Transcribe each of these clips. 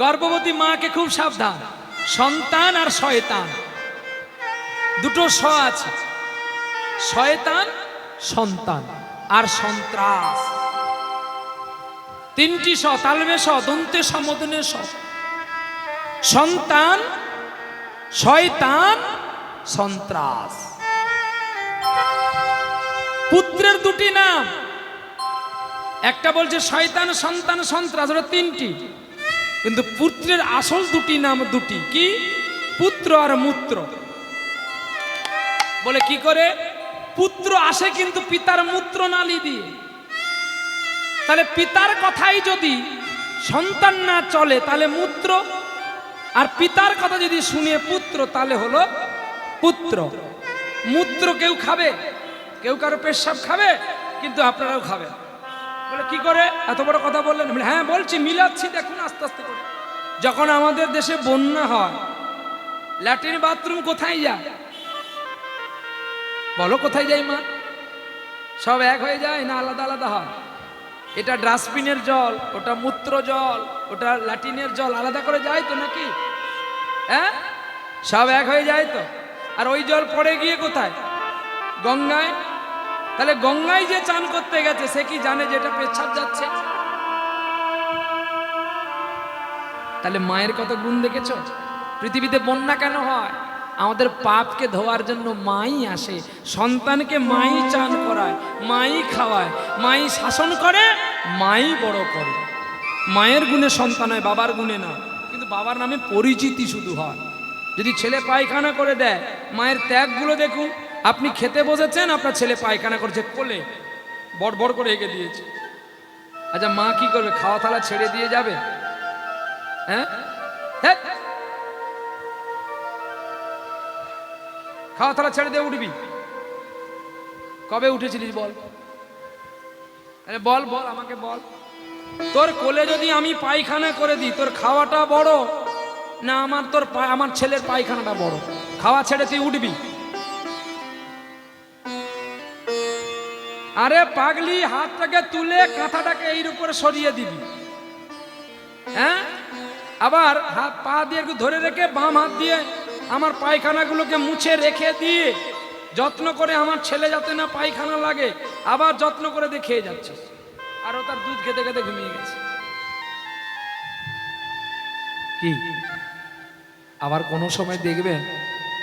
গর্ভবতী মাকে খুব সাবধান। সন্তান আর শয়তান দুটো স আছে। শয়তান, সন্তান আর সন্ত্রাস, তিনটি স, তালবে স, দন্তে সমদনে স। সন্তান, শয়তান, সন্ত্রাস। পুত্রের দুটি নাম, একটা বলছে শয়তান, সন্তান, সন্ত্রাস, ওটা তিনটি। কিন্তু পুত্রের আসল দুটি নাম দুটি, কি? পুত্র আর মূত্র। বলে কি করে? পুত্র আসে কিন্তু পিতার মূত্র নালী দিয়ে। তাহলে পিতার কথাই যদি সন্তান না চলে তাহলে মূত্র, আর পিতার কথা যদি শুনে পুত্র তাহলে হলো পুত্র। মূত্র কেউ খাবে, কেউ কারো পেশাব খাবে, কিন্তু আপনারাও খাবেন। বলে কি করে এত বড় কথা বললেন? হ্যাঁ বলছি, মিলাচ্ছি, দেখুন আস্তে আস্তে করে। যখন আমাদের দেশে বন্যা হয়, ল্যাট্রিন বাথরুম কোথায় যায়? বলো কোথায় যায় মা? সব এক হয়ে যায় না আলাদা আলাদা হয়? এটা ডাস্টবিনের জল, ওটা মূত্র জল, ওটা ল্যাট্রিনের জল, আলাদা করে যায় তো নাকি? হ্যাঁ, সব এক হয়ে যায় তো। আর ওই জল পড়ে গিয়ে কোথায়? গঙ্গায়। তাহলে গঙ্গায় যে চান করতে গেছে সে কি জানে যে এটা পেচ্ছাপ যাচ্ছে? তাহলে মায়ের কত গুণ দেখেছো? পৃথিবীতে বন্যা কেন হয়? আমাদের পাপকে ধোয়ার জন্য মাই আসে, সন্তানকে মাই চান করায়, মাই খাওয়ায়, মাই শাসন করে, মাই বড় করে। মায়ের গুণে সন্তান হয়, বাবার গুণে না। কিন্তু বাবার নামে পরিচিতি শুধু হয়। যদি ছেলে পায়খানা করে দেয়, মায়ের ত্যাগগুলো দেখুন। আপনি খেতে বসেছেন, আপনার ছেলে পায়খানা করছে কোলে, বড় বড় করে এগিয়ে দিয়েছে। আচ্ছা মা কি করবে? খাওয়া থালা ছেড়ে দিয়ে যাবে? হ্যাঁ, খাওয়া থালা ছেড়ে দিয়ে উঠবি? কবে উঠেছিলিস বল? বল বল, আমাকে বল। তোর কোলে যদি আমি পায়খানা করে দিই, তোর খাওয়াটা বড় না আমার ছেলের পায়খানাটা বড়? খাওয়া ছেড়ে তুই উঠবি? আরে পাগলি, হাতটাকে তুলে কাঁথাটাকে এর উপরে সরিয়ে দিবি। হ্যাঁ, আবার হাত পা দিয়ে একটু ধরে রেখে বাম হাত দিয়ে আমার পায়খানাগুলোকে মুছে রেখে দিয়ে যত্ন করে আমার ছেলে যাতে না পায়খানা লাগে, আবার যত্ন করে দিয়ে খেয়ে যাচ্ছে। আর ও তার দুধ খেতে খেতে ঘুমিয়ে গেছে। কি আবার কোনো সময় দেখবেন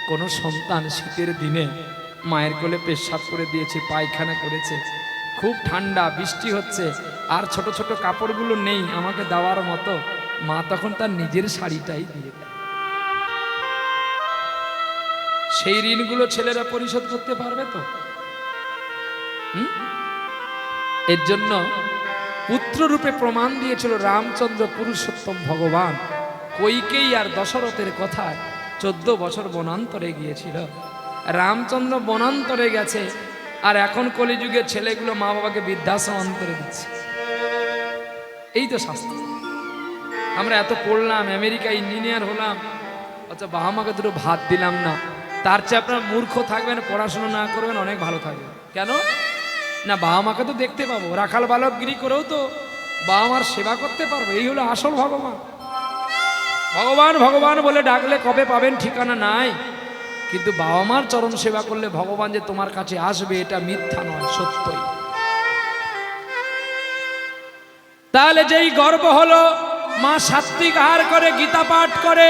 কোনো সন্তান শীতের দিনে মায়ের কোলে পেশাব করে দিয়েছে, পায়খানা করেছে, খুব ঠান্ডা, বৃষ্টি হচ্ছে, আর ছোট ছোট কাপড়গুলো নেই আমাকে দেওয়ার মতো, মা তখন তার নিজের শাড়িটাই দিয়ে দেয়। সেই ঋণগুলো ছেলেরা পরিশোধ করতে পারবে তো? এর জন্য পুত্র রূপে প্রমাণ দিয়েছিল রামচন্দ্র পুরুষোত্তম ভগবান। কইকেই আর দশরথের কথায় 14 বছর বনান্তরে গিয়েছিল। রামচন্দ্র বনান্তরে গেছে, আর এখন কলিযুগের ছেলেগুলো মা বাবাকে বৃদ্ধাশ্রম অন্তরে দিচ্ছে। এই তো শাস্তি। আমরা এত পড়লাম, আমেরিকা ইঞ্জিনিয়ার হলাম, আচ্ছা বাবা মাকে দুটো ভাত দিলাম না। তার চেয়ে আপনার মূর্খ থাকবেন, পড়াশোনা না করবেন, অনেক ভালো থাকবেন। কেন না? বাবা মাকে তো দেখতে পাবো, রাখাল বালকগিরি করেও তো বাবা মার সেবা করতে পারবো। এই হলো আসল ভগবান। ভগবান ভগবান বলে ডাকলে কবে পাবেন ঠিকানা নাই, কিন্তু বাবা মার চরণ সেবা করলে ভগবান যে তোমার কাছে আসবে এটা মিথ্যা নয়, সত্যই। তাহলে যেই গর্ব হলো, মা সাত্বিক আহার করে, গীতা পাঠ করে,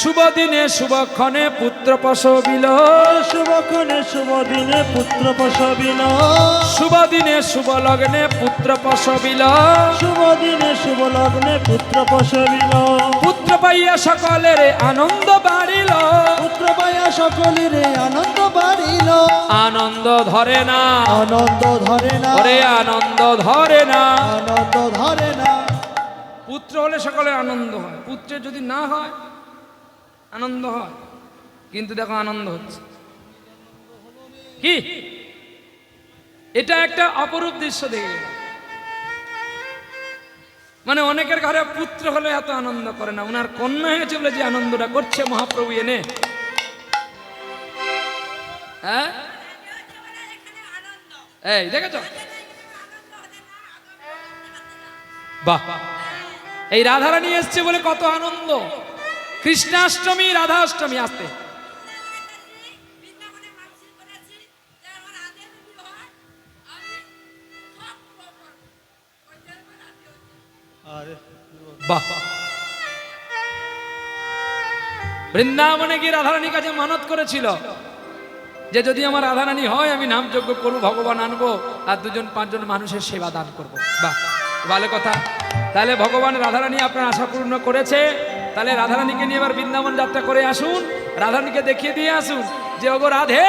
শুভ দিনে শুভক্ষণে পুত্র প্রসবিল, শুভক্ষণে শুভ দিনে পুত্র প্রসবিল, শুভ দিনে শুভ লগ্নে পুত্র প্রসবিল, শুভ দিনে শুভ লগ্নে পুত্র প্রসবিল, পুত্র পাইয়া সকলের আনন্দ বাড়িল, পুত্র পাইয়া সকলের আনন্দ বাড়িল, আনন্দ ধরে না, আনন্দ ধরে না, ওরে আনন্দ ধরে না, আনন্দ ধরে না। পুত্র হলে সকলের আনন্দ হয়, পুত্রের যদি না হয় আনন্দ হয়। কিন্তু দেখো আনন্দ হচ্ছে কি? এটা একটা অপরূপ দৃশ্য দেখে গেলাম। মানে অনেকের ঘরে পুত্র হলে এত আনন্দ করে না, ওনার কন্যা হয়েছে বলে যে আনন্দটা করছে মহাপ্রভু এনে। হ্যাঁ, এই দেখেছ? বাহ, এই রাধারানী এসছে বলে কত আনন্দ। কৃষ্ণাষ্টমী, রাধাষ্টমী। আসতে আরে বাহ। বৃন্দাবনে গিয়ে রাধারানীর কাছে মানত করেছিল যে যদি আমার রাধারানী হয় আমি নামযজ্ঞ করবো, ভগবান আনবো, আর 2-5 মানুষের সেবা দান করবো। বাহ, ভালো কথা। তাহলে ভগবান রাধারানী আপনার আশা পূর্ণ করেছে। তাহলে রাধারানীকে নিয়ে এবার বৃন্দাবন যাত্রা করে আসুন, রাধারানীকে দেখিয়ে দিয়ে আসুন যে ওগো রাধে,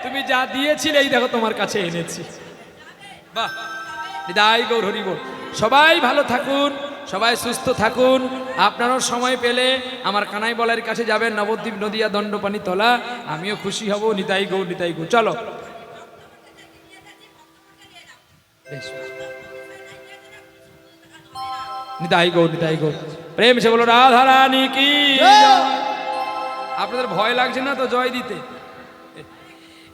তুমি যা দিয়েছিলে এই দেখো তোমার কাছে এনেছি। বাহ, বিদায় গৌর হরি বল। সবাই ভালো থাকুন, সবাই সুস্থ থাকুন। আপনারাও সময় পেলে আমার কানাই বলার কাছে যাবেন, নবদ্বীপ, নদিয়া, দণ্ডপানি তলা। আমিও খুশি হব। নিতাই গৌর, নিতাই গৌর। চলো বেশ, নিতাই গৌর, নিতাই গৌর। প্রেম সে বলো রাধারানী কি। আপনাদের ভয় লাগছে না তো জয় দিতে?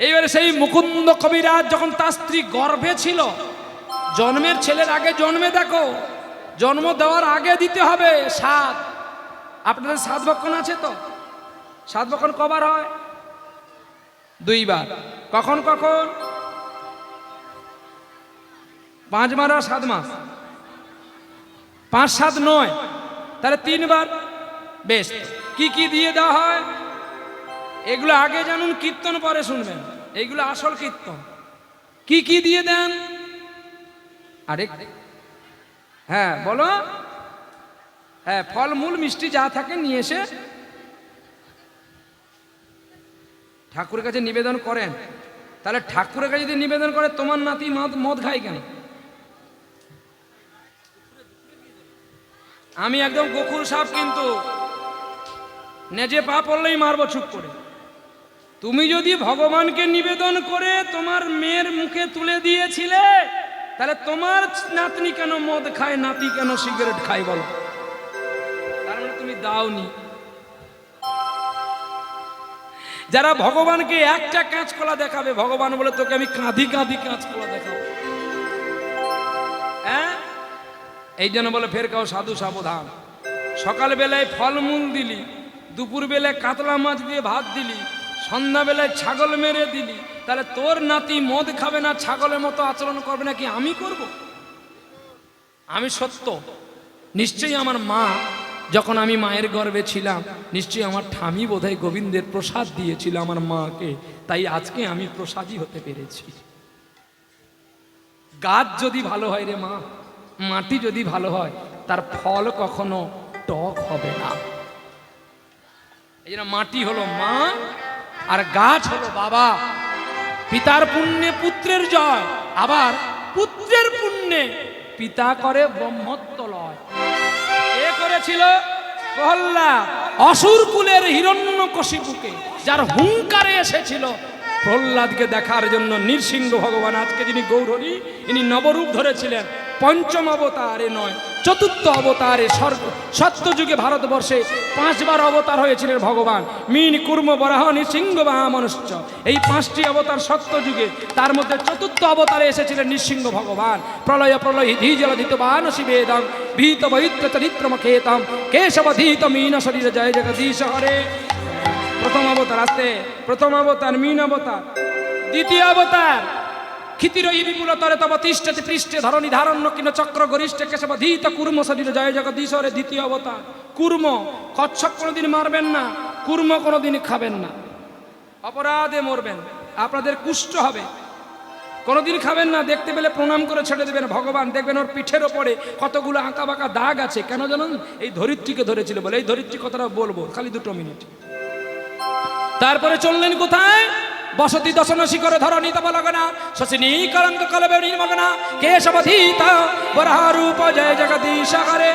এইবারে সেই মুকুন্দ কবিরাজ যখন তার স্ত্রী গর্ভে ছিল, জন্মের ছেলের আগে জন্মে দেখো, জন্ম দেওয়ার আগে দিতে হবে সাত। আপনাদের সাত ভক্ষণ আছে তো? সাত ভক্ষণ কবার হয়? 2 বার। কখন কখন? 5 মাস আর 7 মাস, 5, 7, 9, তাহলে 3 বার। বেশ, কি কি দিয়ে দেওয়া হয় এগুলো আগে জানুন, কীর্তন পরে শুনবেন। এইগুলো আসল কীর্তন। কি কি দিয়ে দেন? আরে হ্যাঁ বলো। হ্যাঁ, ফলমূল মিষ্টি যা থাকে নিয়ে এসে ঠাকুরের কাছে নিবেদন করেন। তাহলে ঠাকুরের কাছে যদি নিবেদন করে, তোমার নাতি মদ খায় কেন? আমি একদম গোকুল সাপ, কিন্তু নেজে পা পড়লেই মারবো চুপ করে। তুমি যদি ভগবানকে নিবেদন করে তোমার মেয়ের মুখে তুলে দিয়েছিলে, তাহলে তোমার নাতনি কেন মদ খায়, নাতি কেন সিগারেট খায় বলো? তার মানে তুমি দাওনি। যারা ভগবানকে একটা কাঁচকলা দেখাবে, ভগবান বলে তোকে আমি কাঁধি কাঁধি কাঁচকলা দেখাবো। হ্যাঁ, এই জন্য বলে ফের কাও সাধু সাবধান। সকাল বেলায় ফলমূল দিলি, দুপুর বেলায় কাতলা মাছ দিয়ে ভাত দিলি, সন্ধ্যাবেলায় ছাগল মেরে দিলি, তাহলে তোর নাতি মদ খাবে না, ছাগলের মতো আচরণ করবে নাকি আমি করব? আমি সত্য, নিশ্চয়ই আমার মা, যখন আমি মায়ের গর্ভে ছিলাম, নিশ্চয়ই আমার ঠামি বোধহয় গোবিন্দের প্রসাদ দিয়েছিল আমার মাকে, তাই আজকে আমি প্রসাদী হতে পেরেছি। গাছ যদি ভালো হয় রে মা, মাটি যদি ভালো হয়, তার ফল কখনো টক হবে না। এই জন্য মাটি হলো মা আর গাছ হলো বাবা। পিতার পুণ্যে পুত্রের জয়, আবার পুত্রের পুণ্যে পিতা করে ব্রহ্মত্ব লয়। এ করেছিল প্রহ্লাদ, অসুর কুলের হিরণ্যকশিপুকে, যার হুঙ্কারে এসেছিল প্রহ্লাদকে দেখার জন্য নৃসিংহ ভগবান। আজকে যিনি গৌরহরি, ইনি নবরূপ ধরেছিলেন। 5ম অবতারে নয়, 4র্থ অবতারে সত্যযুগে ভারতবর্ষে 5 বার অবতার হয়েছিলেন ভগবান। মিন কুর্ম বরাহ নৃসিংহ বামনশ্চ, এই 5টি অবতার সত্যযুগে। তার মধ্যে 4র্থ অবতারে এসেছিলেন নৃসিংহ ভগবান। প্রলয় প্রলয় ধীজলধিত বানসি বেদং ভীত বৈত্র চরিত্রমখেতম কেশবধীত মীন শরীর জয় জগদীশ হরে। প্রথম অবতার আসতে, প্রথম অবতার মীন অবতার। দ্বিতীয় অবতার ক্ষিতিরয়ী বিপুলতরে তব তিষ্ঠতি পৃষ্ঠে ধরণী ধারণ্য কিন চক্র গরিষ্ঠে কেশবধীত কুর্ম শরীর জয় জগদীশ্বরে। দ্বিতীয় অবতার কুর্ম। কচ্ছপ কোনোদিন মারবেন না, কুর্ম কোনোদিন খাবেন না, অপরাধে মরবেন, আপনাদের কুষ্ঠ হবে। কোনোদিন খাবেন না, দেখতে পেলে প্রণাম করে ছেড়ে দেবেন। ভগবান দেখবেন ওর পিঠের ওপরে কতগুলো আঁকা বাঁকা দাগ আছে। কেন জানেন? এই ধরিত্রীকে ধরেছিল বলে। এই ধরিত্রী কথাটা বলবো, খালি 2 মিনিট। তারপরে চললেন কোথায়? বসতি দশন শিখরে ধরণী তব লগনা শশিনী কলঙ্ক কলবে নির্মগনা কেশবধীত বরাহ রূপ জয় জগদীশ হরে।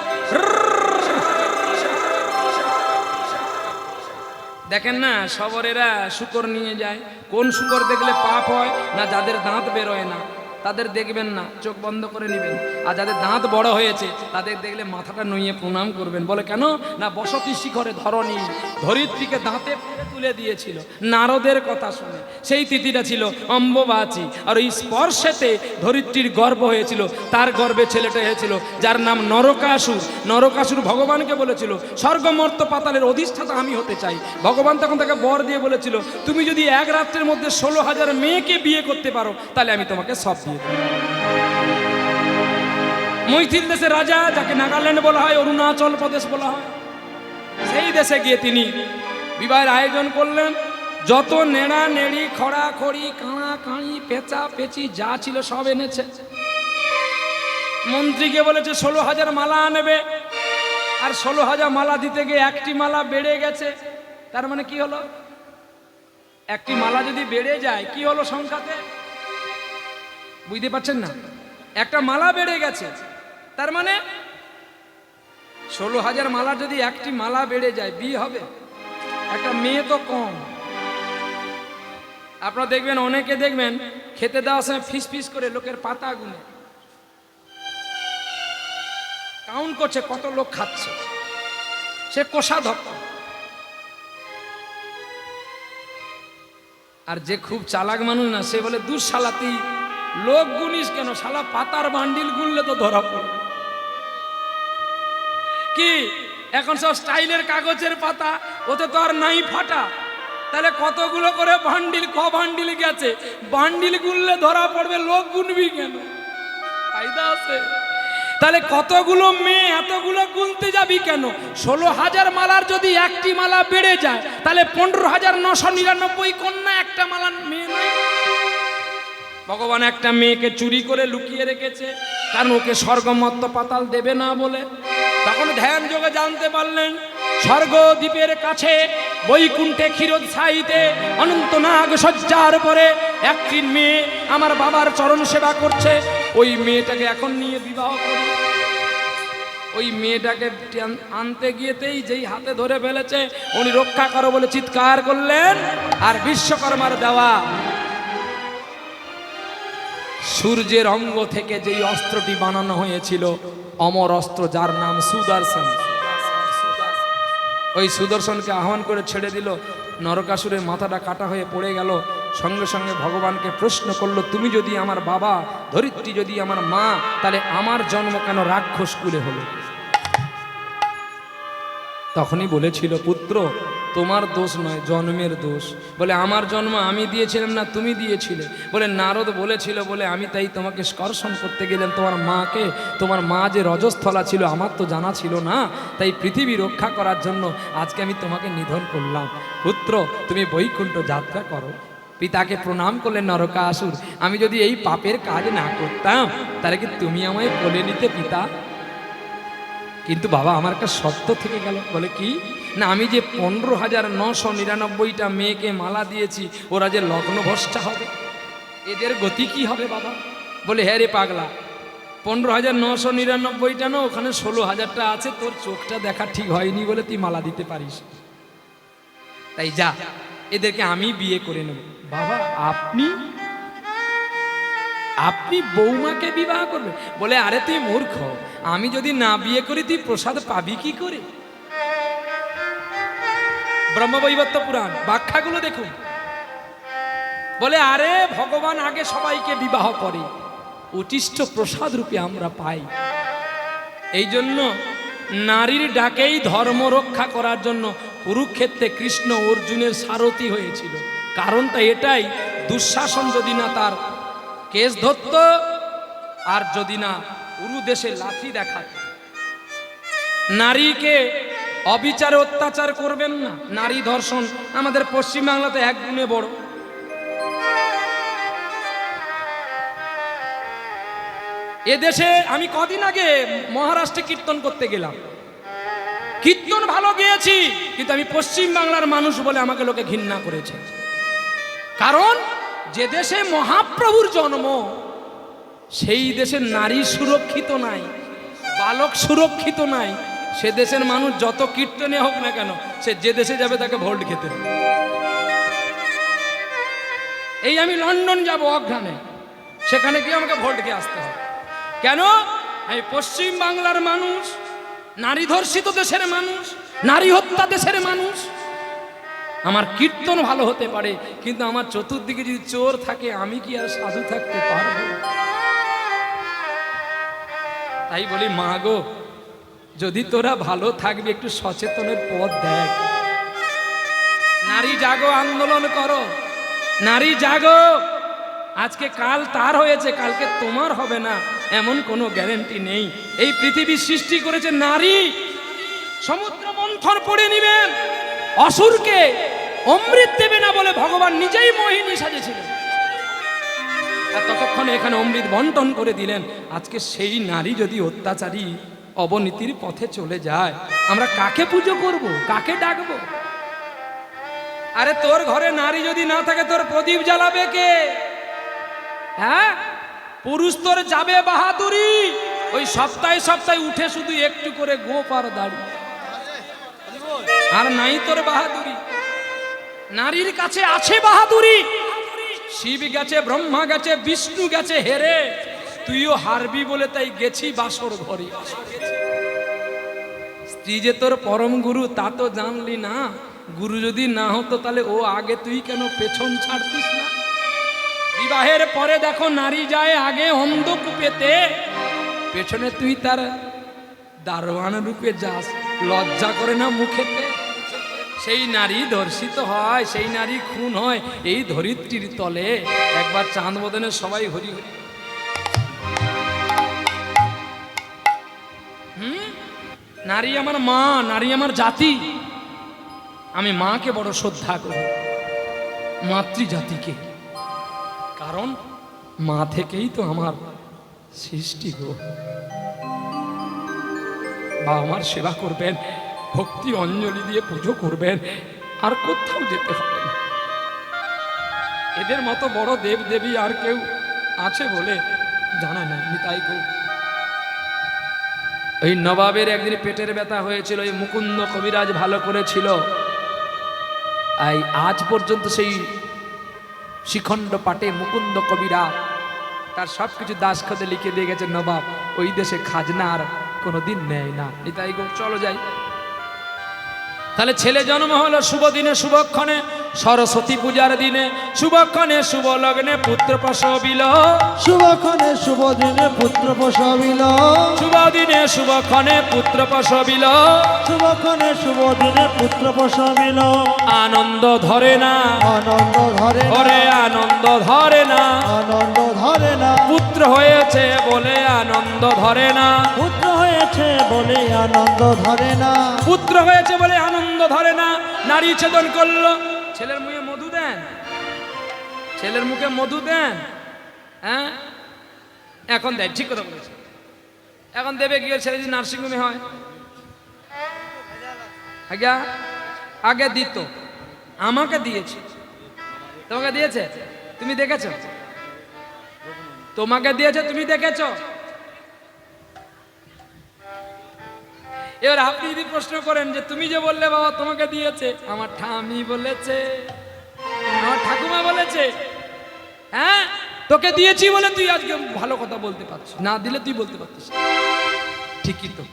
দেখেন না, শবরেরা শুকর নিয়ে যায়। কোন শুকর দেখলে পাপ হয় না? যাদের দাঁত বেরোয় না। তাদের দেখবেন না, চোখ বন্ধ করে নেবেন। আর যাদের দাঁত বড় হয়েছে তাদের দেখলে মাথাটা নুইয়ে প্রণাম করবেন। বলে কেন না, বসতি শিখরে ধরণী ধরিত্রীকে দাঁতে পুড়ে তুলে দিয়েছিল নারদের কথা শুনে। সেই তিথিটা ছিল অম্বুবাচী, আর ওই স্পর্শেতে ধরিত্রীর গর্ভ হয়েছিল। তার গর্ভে ছেলেটা হয়েছিল যার নাম নরকাসুর। নরকাসুর ভগবানকে বলেছিল স্বর্গমর্ত পাতালের অধিষ্ঠাতা আমি হতে চাই। ভগবান তখন তাকে বর দিয়ে বলেছিল তুমি যদি এক রাত্রের মধ্যে 16,000 মেয়েকে বিয়ে করতে পারো তাহলে আমি তোমাকে সব দিয়ে দেব। মৈথিল দেশের রাজা, যাকে নাগাল্যান্ড বলা হয়, অরুণাচল প্রদেশ বলা হয়, সেই দেশে গিয়ে তিনি বিবাহের আয়োজন করলেন। যত নেড়া নেড়ি খড়া খড়ি কাঁড়া কাঁড়ি পেঁচা পেঁচি যা ছিল সব এনেছে। মন্ত্রীকে বলেছে 16,000 মালা আনবে, আর 16,000 মালা দিতে গিয়ে একটি মালা বেড়ে গেছে। তার মানে কি হলো, একটি মালা যদি বেড়ে যায় কি হলো সংখ্যাতে, বুঝতে পারছেন না? একটা মালা বেড়ে গেছে, তার মানে 16,000 মালা যদি একটি মালা বেড়ে যায় বিয়ে হবে? একটা মেয়ে তো কম। আপনারা দেখবেন অনেকে দেখবেন খেতে দেওয়ার সময় ফিস ফিস করে লোকের পাতা গুনে কাউন্ট করছে কত লোক খাচ্ছে, সে কোষাধ্যক্ষ। আর যে খুব চালাক মানুষ না, সে বলে দু শালা তুই লোক গুনিস কেন, শালা পাতার বান্ডিল গুনলে তো ধরা পড়ে। কি এখন সব স্টাইলের কাগজের পাতা, ওতে তো আর নাই ফাটা, তাহলে কতগুলো করে বান্ডিল, ক বান্ডিল গেছে, বান্ডিল গুনলে ধরা পড়বে, লোক গুনবি কেন, ফায়দা আছে? তাহলে কতগুলো মেয়ে এতগুলো গুনতে যাবি কেন? 16,000 মালার যদি একটি মালা বেড়ে যায় তাহলে 15,999 কন্যা, একটা মালার মেয়ে নাই। ভগবান একটা মেয়েকে চুরি করে লুকিয়ে রেখেছে, কারণ ওকে স্বর্গমর্ত পাতাল দেবে না বলে। তখন ধ্যান যোগে জানতে পারলেন স্বর্গদ্বীপের কাছে বৈকুণ্ঠে ক্ষীরোদসায়ীতে অনন্তনাগ শয্যার পরে একটি মেয়ে আমার বাবার চরণ সেবা করছে। ওই মেয়েটাকে এখন নিয়ে বিবাহ করি। ওই মেয়েটাকে আনতে গিয়েতেই যেই হাতে ধরে ফেলেছে, উনি রক্ষা করো বলে চিৎকার করলেন। আর বিশ্বকর্মার দেওয়া সূর্যের অঙ্গ থেকে যেই অস্ত্রটি বানানো হয়েছিল, অমর অস্ত্র, যার নাম সুদর্শন, ওই সুদর্শনকে আহ্বান করে ছেড়ে দিল। নরকাসুরের মাথাটা কাটা হয়ে পড়ে গেল। সঙ্গে সঙ্গে ভগবানকে প্রশ্ন করলো তুমি যদি আমার বাবা, ধরিত্রী যদি আমার মা, তাহলে আমার জন্ম কেন রাক্ষস কুলে হলো? তখনই বলেছিল পুত্র তোমার দোষ নয়, জন্মের দোষ। বলে আমার জন্ম আমি দিয়েছিলাম না তুমি দিয়েছিলে? বলে নারদ বলেছিল বলে আমি তাই তোমাকে স্পর্শন করতে গেলাম তোমার মাকে। তোমার মা যে রজস্থলা ছিল আমার তো জানা ছিল না, তাই পৃথিবী রক্ষা করার জন্য আজকে আমি তোমাকে নিধন করলাম। পুত্র তুমি বৈকুণ্ঠ যাত্রা করো। পিতাকে প্রণাম করলেন নরকাসুর, আমি যদি এই পাপের কাজ না করতাম তাহলে কি তুমি আমায় কোলে নিতে পিতা? কিন্তু বাবা আমার একটা শর্ত থেকে গেল। বলে কি না, আমি যে 15,999টা মেয়েকে মালা দিয়েছি ওরা যে লগ্নভ্রষ্টা হবে, এদের গতি কি হবে বাবা? বলে হ্যাঁ রে পাগলা, 15,999টা না, ওখানে 16,000টা আছে, তোর চোখটা দেখা ঠিক হয়নি বলে তুই মালা দিতে পারিস, তাই যা এদেরকে আমি বিয়ে করে নেব। বাবা আপনি আপনি বৌমাকে বিবাহ করবে? বলে আরে তুই মূর্খ, আমি যদি না বিয়ে করি তুই প্রসাদ পাবি কি করে? ব্রহ্মবৈবর্ত পুরাণ ব্যাখ্যাগুলো দেখুন। বলে আরে ভগবান আগে সবাইকে বিবাহ করে, উচিষ্ট প্রসাদ রূপে আমরা পাই। এই জন্য নারীর ডাকেই ধর্ম রক্ষা করার জন্য কুরুক্ষেত্রে কৃষ্ণ অর্জুনের সারথি হয়েছিল। কারণটা এটাই, দুঃশাসন যদি না তার কেস ধরত, আর যদি না উরু দেশে লাঠি দেখাত, নারীকে অবিচারে অত্যাচার করবেন না। নারী ধর্ষণ আমাদের পশ্চিমবাংলাতে এক গুণে বড়। এদেশে আমি কদিন আগে মহারাষ্ট্রে কীর্তন করতে গেলাম, কীর্তন ভালো গেয়েছি, কিন্তু আমি পশ্চিম বাংলার মানুষ বলে আমাকে লোকে ঘৃণা করেছে। কারণ যে দেশে মহাপ্রভুর জন্ম সেই দেশের নারী সুরক্ষিত নাই, বালক সুরক্ষিত নাই, সে দেশের মানুষ যত কীর্তনে হোক না কেন, সে যে দেশে যাবে তাকে ভোট খেতে হবে। এই আমি লন্ডন যাব অঘ্রাণে, সেখানে গিয়ে আমাকে ভোট দিয়ে আসতে হবে। কেন? আমি পশ্চিম বাংলার মানুষ, নারী ধর্ষিত দেশের মানুষ, নারী হত্যা দেশের মানুষ। আমার কীর্তন ভালো হতে পারে, কিন্তু আমার চতুর্দিকে যদি চোর থাকে আমি কি আর সাধু থাকতে পারবো? তাই বলি, মা গো, যদি তোরা ভালো থাকবি একটু সচেতনের পথ দেখ। নারী জাগো, আন্দোলন করো, নারী জাগো। আজকে কাল তার হয়েছে, কালকে তোমার হবে না এমন কোনো গ্যারান্টি নেই। এই পৃথিবী সৃষ্টি করেছে নারী। সমুদ্র মন্থন পড়ে নিবেন, অসুরকে অমৃত দেবে না বলে ভগবান নিজেই মোহিনী সাজেছিলেন, আর ততক্ষণে এখানে অমৃত বন্টন করে দিলেন। আজকে সেই নারী যদি অত্যাচারী অবনীতির পথে চলে যায়, আমরা কাকে পুজো করব, কাকে ডাকবো? আরে তোর ঘরে নারী যদি না থাকে তোর প্রদীপ জ্বালাবে কে? হ্যাঁ, পুরুষ তোর যাবে বাহাদুরি, ওই সপ্তাহে সপ্তাহে উঠে শুধু একটু করে গোপ আর দাড়ি, আর নাই তোর বাহাদুরি। নারীর কাছে আছে বাহাদুরি। শিব গেছে, ব্রহ্মা গেছে, বিষ্ণু গেছে হেরে, তুইও হারবি বলে তাই গেছি বাসর ঘরে। স্ত্রী যে তোর পরম গুরু তা তো জানলি না। গুরু যদি না হতো তাহলে ও আগে, তুই কেন পেছন ছাড়তিস না? বিবাহের পরে দেখো নারী যায় আগে অন্ধকূপেতে, পেছনে তুই তার দারোয়ান রূপে যাস, লজ্জা করে না মুখেতে? সেই নারী ধর্ষিত হয়, সেই নারী খুন হয় এই ধরিত্রীর তলে। একবার চাঁদ বদনে সবাই হরি হরি। নারী আমার মা, নারী আমার জাতি। আমি মাকে বড় শ্রদ্ধা করি, মাতৃজাতিকে, কারণ মা থেকেই তো আমার সৃষ্টি গো। বাবা মার সেবা করবেন, ভক্তি অঞ্জলি দিয়ে পুজো করবেন, আর কোথাও যেতে হবে না। এদের মতো বড় দেব দেবী আর কেউ আছে বলে জানা না। তাই গো, ওই নবাবের একদিন পেটের ব্যথা হয়েছিল, ওই মুকুন্দ কবিরাজ ভালো করেছিল। আজ পর্যন্ত সেই শিখণ্ড পাটে মুকুন্দ কবিরাজ তার সবকিছু দাসখতে লিখে দিয়ে গেছে, নবাব ওই দেশে খাজনা আর কোনোদিন নেয় না। তাই গো, চলো যাই। তাহলে ছেলে জন্ম হলো শুভ দিনে শুভক্ষণে, সরস্বতী পূজার দিনে শুভক্ষণে, শুভ লগ্নে পুত্র প্রসবিল, শুভক্ষণে শুভ দিনে পুত্র প্রসবিল, শুভ দিনে শুভক্ষণে পুত্র প্রসবিল, শুভক্ষণে শুভ দিনে পুত্র প্রসবিল। আনন্দ ধরে না, আনন্দ ধরে না, ওরে আনন্দ ধরে না, আনন্দ ধরে না, পুত্র হয়েছে বলে আনন্দ ধরে না, পুত্র হয়েছে বলে আনন্দ ধরে না, পুত্র হয়েছে বলে আনন্দ ধরে না। নারী ছেদন করলো, ছেলের মুখে মধু দেন, ছেলের মুখে মধু দেন। হ্যাঁ, এখন দেয়, ঠিক কথা বলেছে। এখন দেবে গিয়ে ছেলে যদি নার্সিংহোমে হয়, আগে আগে দিত, আমাকে দিয়েছে, তোমাকে দিয়েছে, তুমি দেখেছ? তোমাকে দিয়েছে, তুমি দেখেছ? এবার আপনি যদি প্রশ্ন করেন যে তুমি যে বললে বাবা তোমাকে দিয়েছে, আমার ঠামি বলেছে, আমার ঠাকুমা বলেছে, হ্যাঁ তোকে দিয়েছি বলে তুই আজকে ভালো কথা বলতে পারছিস, না দিলে তুই বলতে পারতিস। ঠিকই তো।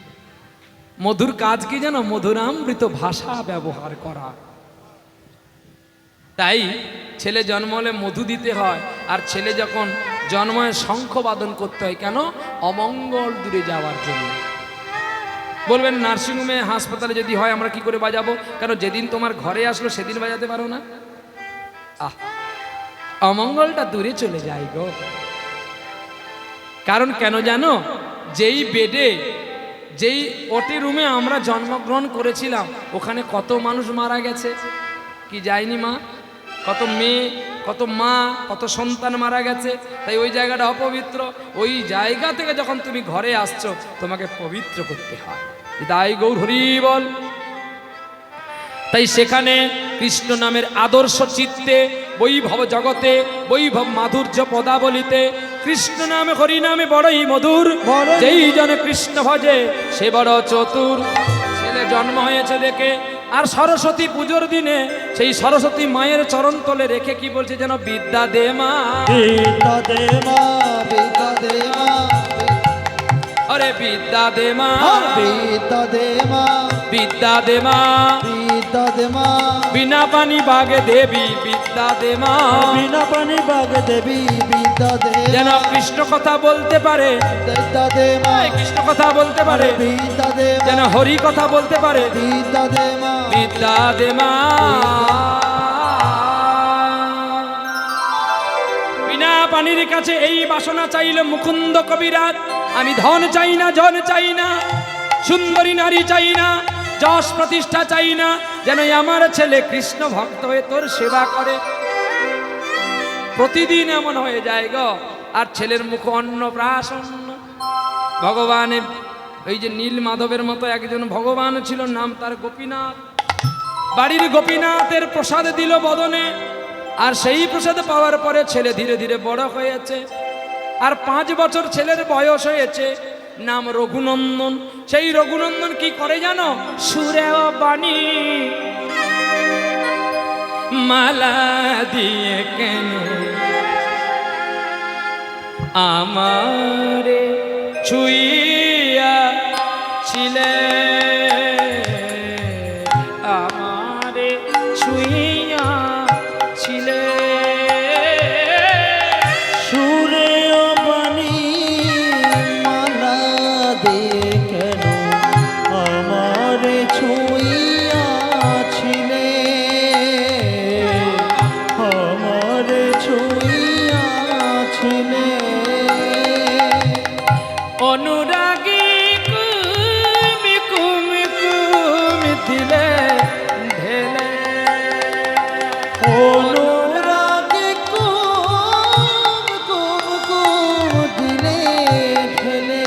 মধুর কাজ কি জানো? মধুরামৃত ভাষা ব্যবহার করা। তাই ছেলে জন্ম হলে মধু দিতে হয়, আর ছেলে যখন জন্মে শঙ্খ বাদন করতে হয়। কেন? অমঙ্গল দূরে যাওয়ার জন্য। বলবেন নার্সিংহোমে হাসপাতালে যদি হয় আমরা কি করে বাজাবো? কেন যেদিন তোমার ঘরে আসলো সেদিন বাজাতে পারো না? অমঙ্গলটা দূরে চলে যায় গো। কারণ কেন জানো? যেই বেডে, যেই ওটি রুমে আমরা জন্মগ্রহণ করেছিলাম ওখানে কত মানুষ মারা গেছে, কি যায়নি মা? কত মেয়ে, কত মা, কত সন্তান মারা গেছে। তাই ওই জায়গাটা অপবিত্র। ওই জায়গা থেকে যখন তুমি ঘরে আসছো তোমাকে পবিত্র করতে হয়। তাই গৌর হরি বল। তাই সেখানে কৃষ্ণ নামের আদর্শ চিত্তে, বৈভব জগতে, বৈভব মাধুর্য পদাবলিতে, কৃষ্ণ নামে হরি নামে বড়ই মধুর, যেই জন কৃষ্ণ ভজে সে বড় চতুর। ছেলে জন্ম হয়েছে দেখে আর সরস্বতী পুজোর দিনে সেই সরস্বতী মায়ের চরণ তলে রেখে কি বলছে যেন বিদ্যা দে মা, বিদ্যা দে মা, বিদ্যা দে মা, আরে বিদ্যা দে মা, বিদ্যা দে মা, বিদ্যা দে মা, বিদ্যা দে মা, বিনা পানি বাগে দেবী বিদ্যা দে মা, বিনা পানি বাগ দেবী বিদ্যা দে যেন কৃষ্ণ কথা বলতে পারে, বিদ্যা দে মা, এই কৃষ্ণ কথা বলতে পারে, বিদ্যা দে মা, যেন হরি কথা বলতে পারে, বিদ্যা দে মা, বিদ্যা দে মা। বিনা পানির কাছে এই বাসনা চাইল মুকুন্দ কবিরাজ, আমি ধন চাই না, জন চাই না, সুন্দরী নারী চাই না, যশ প্রতিষ্ঠা চাই না, যেন আমার ছেলে কৃষ্ণ ভক্ত হয়ে তোর সেবা করে। প্রতিদিন এমন হয়ে যায় গো, আর ছেলের মুখ অন্ন প্রাসন্ন। ভগবানের এই যে নীল মাধবের মতো একজন ভগবান ছিল, নাম তার গোপীনাথ। বাড়ির গোপীনাথের প্রসাদ দিল বদনে, আর সেই প্রসাদ পাওয়ার পরে ছেলে ধীরে ধীরে বড় হয়েছে, আর 5 বছর ছেলের বয়স হয়েছে, নাম রঘুনন্দন। সেই রঘুনন্দন কি করে জানো? সুরে ও বাণী মালা দিয়ে কেন আমারে ছুঁইয়া ছিলে, আমারে ছুঁইয়া ছিলে। সুরে বাণী মালা দিয়ে কেন আমারে ছুঁইয়াছিলে, আমারে ছুঁইয়াছিলে। অনুরাগী কুমি কুমি কুমি দিলে ঢেলে, অনুরাগে কুম কুম কুম দিলে ঢেলে।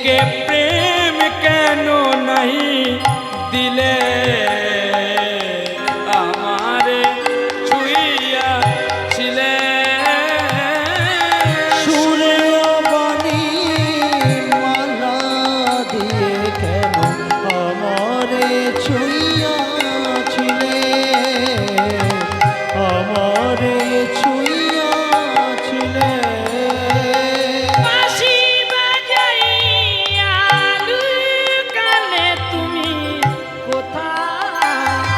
কে প্রেম কেন নাই দিলে, আমারে ছুঁইয়া ছিলে। সুরে বাণী মালা দিয়ে কেন আমারে ছুঁইয়াছিলে, আমারে ছুঁইয়াছিলে। বাঁশি বাজাইয়া লুকালে তুমি কোথায়,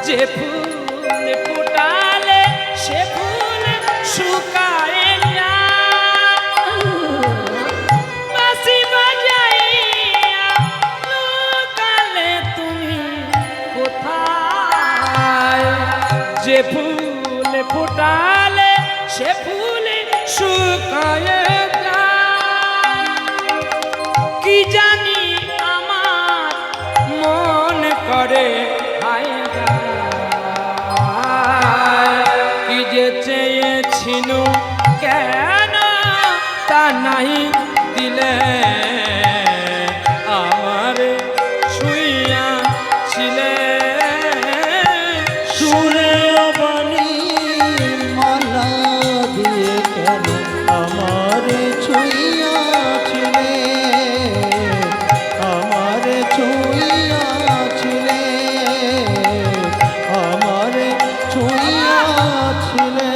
যে ফুল ফোটালে সে ফুল শুকায় যায়। বাঁশি বাজাইয়া লুকালে তুমি কোথায়, যে ফুল ফোটালে সে ফুল শুকায় যায়। কি জানি আমার মন করে হায় হায়, কি যে চেয়েছিল কেন তা নাই দিলে, আমার ছুঁইয়া ছিলে। সুরে বাণী মালা দিয়ে কেন আমারে ছুঁইয়াছিলে, আমারে ছুঁইয়াছিলে, আমারে ছুঁইয়াছিলে।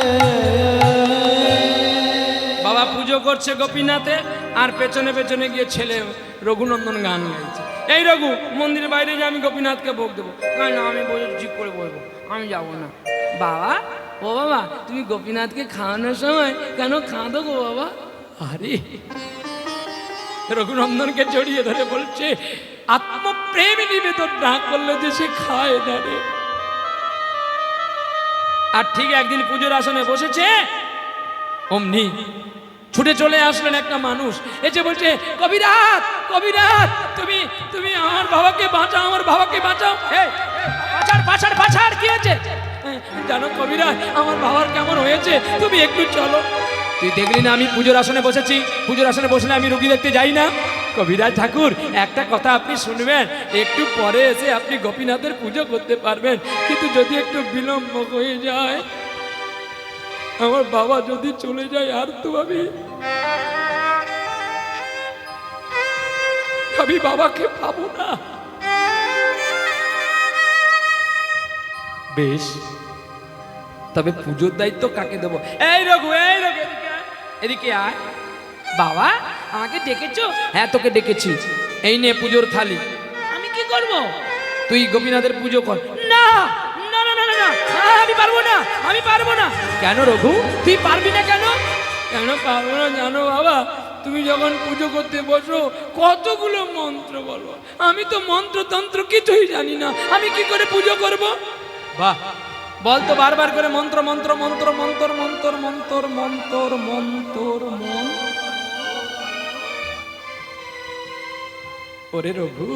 বাবা পুজো করছে গোপীনাথে, আর পেছনে পেছনে গিয়ে ছেলে রঘুনন্দন গান গাইছে। এই রঘু, মন্দিরের বাইরে যে আমি গোপীনাথকে ভোগ দেবো। না আমি ঠিক করে বলবো, আমি যাব না। বাবা, ও বাবা, তুমি গোপীনাথকে খাওয়ানোর সময় কেন কাঁদো গো বাবা? আরে রঘুনন্দনকে জড়িয়ে ধরে বলছে, আত্মপ্রেম নিবেদন না করলে যে সে খায় না রে। আর ঠিক একদিন পুজোর আসনে বসেছে, অমনি ছুটে চলে আসলেন একটা মানুষ, এসে বলছে, কবিরাজ কবিরাজ, তুমি তুমি আমার বাবাকে বাঁচাও, আমার বাবাকে বাঁচাও। পাছাড় পাছাড় পাছাড়, কি হয়েছে? জানো কবিরাজ, আমার বাবার কেমন হয়েছে, তুমি একটু চলো। তুই দেখলি না আমি পুজোর আসনে বসেছি, পুজোর আসনে বসলে আমি রুগী দেখতে যাই না। কবিরাজ ঠাকুর, একটা কথা আপনি শুনবেন, একটু পরে এসে আপনি গোপীনাথের পুজো করতে পারবেন, কিন্তু যদি একটু বিলম্ব হয়ে যায়, আমার বাবা যদি চলে যায়, আর তো আমি বাবাকে পাবো না। বেশ, তবে পুজোর দায়িত্ব কাকে দেবো? এই রঘু, এদিকে আয়, এদিকে আয়। বাবা, আমাকে ডেকেছো? হ্যাঁ, তোকে ডেকেছি। এই নে পুজোর থালি। আমি কি করব? তুই গোপীনাথের পুজো কর। না না না না না, আমি পারবো না, আমি পারবো না। কেন রঘু, তুই পারবি না কেন? কেন পারবো না জানো বাবা? তুমি যখন পুজো করতে বসো কতগুলো মন্ত্র বলো, আমি তো মন্ত্রতন্ত্র কিছুই জানি না, আমি কি করে পুজো করব? বাহ, বল তো বারবার করে মন্ত্র মন্ত্র মন্ত্র মন্ত্র মন্ত্র মন্ত্র মন্ত্র মন্ত্র মন। ওরে রঘু,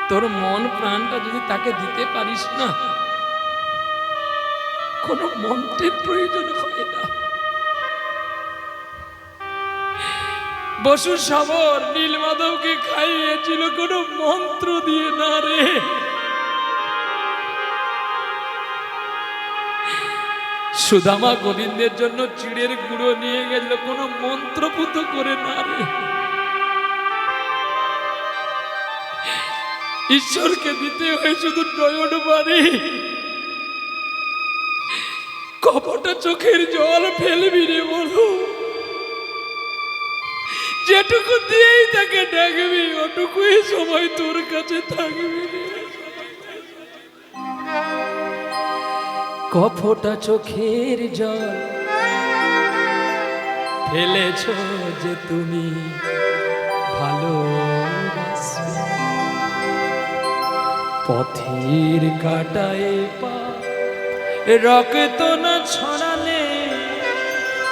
তোর মন প্রাণটা যদি তাকে দিতে পারিস না, কোনো মন্ত্রের প্রয়োজন হয় না। বসু সবর নীলমাধবকে খাইয়েছিল কোনো মন্ত্র দিয়ে না রে। সুদামা গোবিন্দের জন্য চিড়ের গুঁড়ো নিয়ে গেছিল কোনো মন্ত্রপুত করে না রে। ঈশ্বরকে দিতে হয় শুধু নয়ন বাড়ি, কপটা চোখের জল ফেলবি রে বলো। যেটুকু দিয়েই তাকে ডাকবি ওটুকুই সময় তোর কাছে থাকবি রে। কপটা চোখের জল ফেলেছ যে তুমি ভালোবাসবে, পথের কাটায় পা রক্ত না ছড়ালে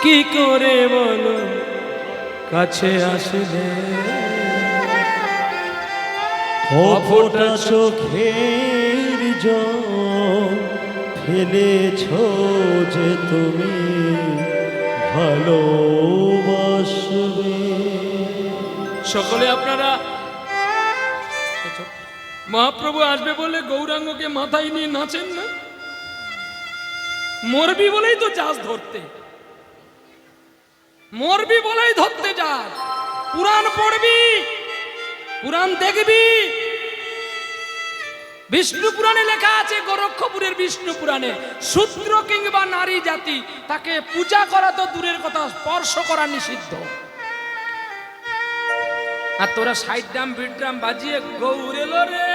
কি করে বলো কাছে আসলে। কপটা চোখের জল ফেলেছ যে তুমি ভালোবাসবে। সকলে আপনারা মহাপ্রভু আসবে বলে গৌরাঙ্গকে মাথায় নিয়ে নাচেন না? মরবি বলেই তো যাস ধরতে, মরবি বলেই ধরতে যাস। পুরাণ পড়বি, পুরাণ দেখবি। বিষ্ণু পুরাণে লেখা আছে, গোরক্ষপুরের বিষ্ণু পুরাণে, শূদ্র কিংবা নারী জাতি তাকে পূজা করা তো দূরের কথা, স্পর্শ করা নিষিদ্ধ। আর তোরা সাইড ড্রাম বিট ড্রাম বাজিয়ে গৌর এলো রে,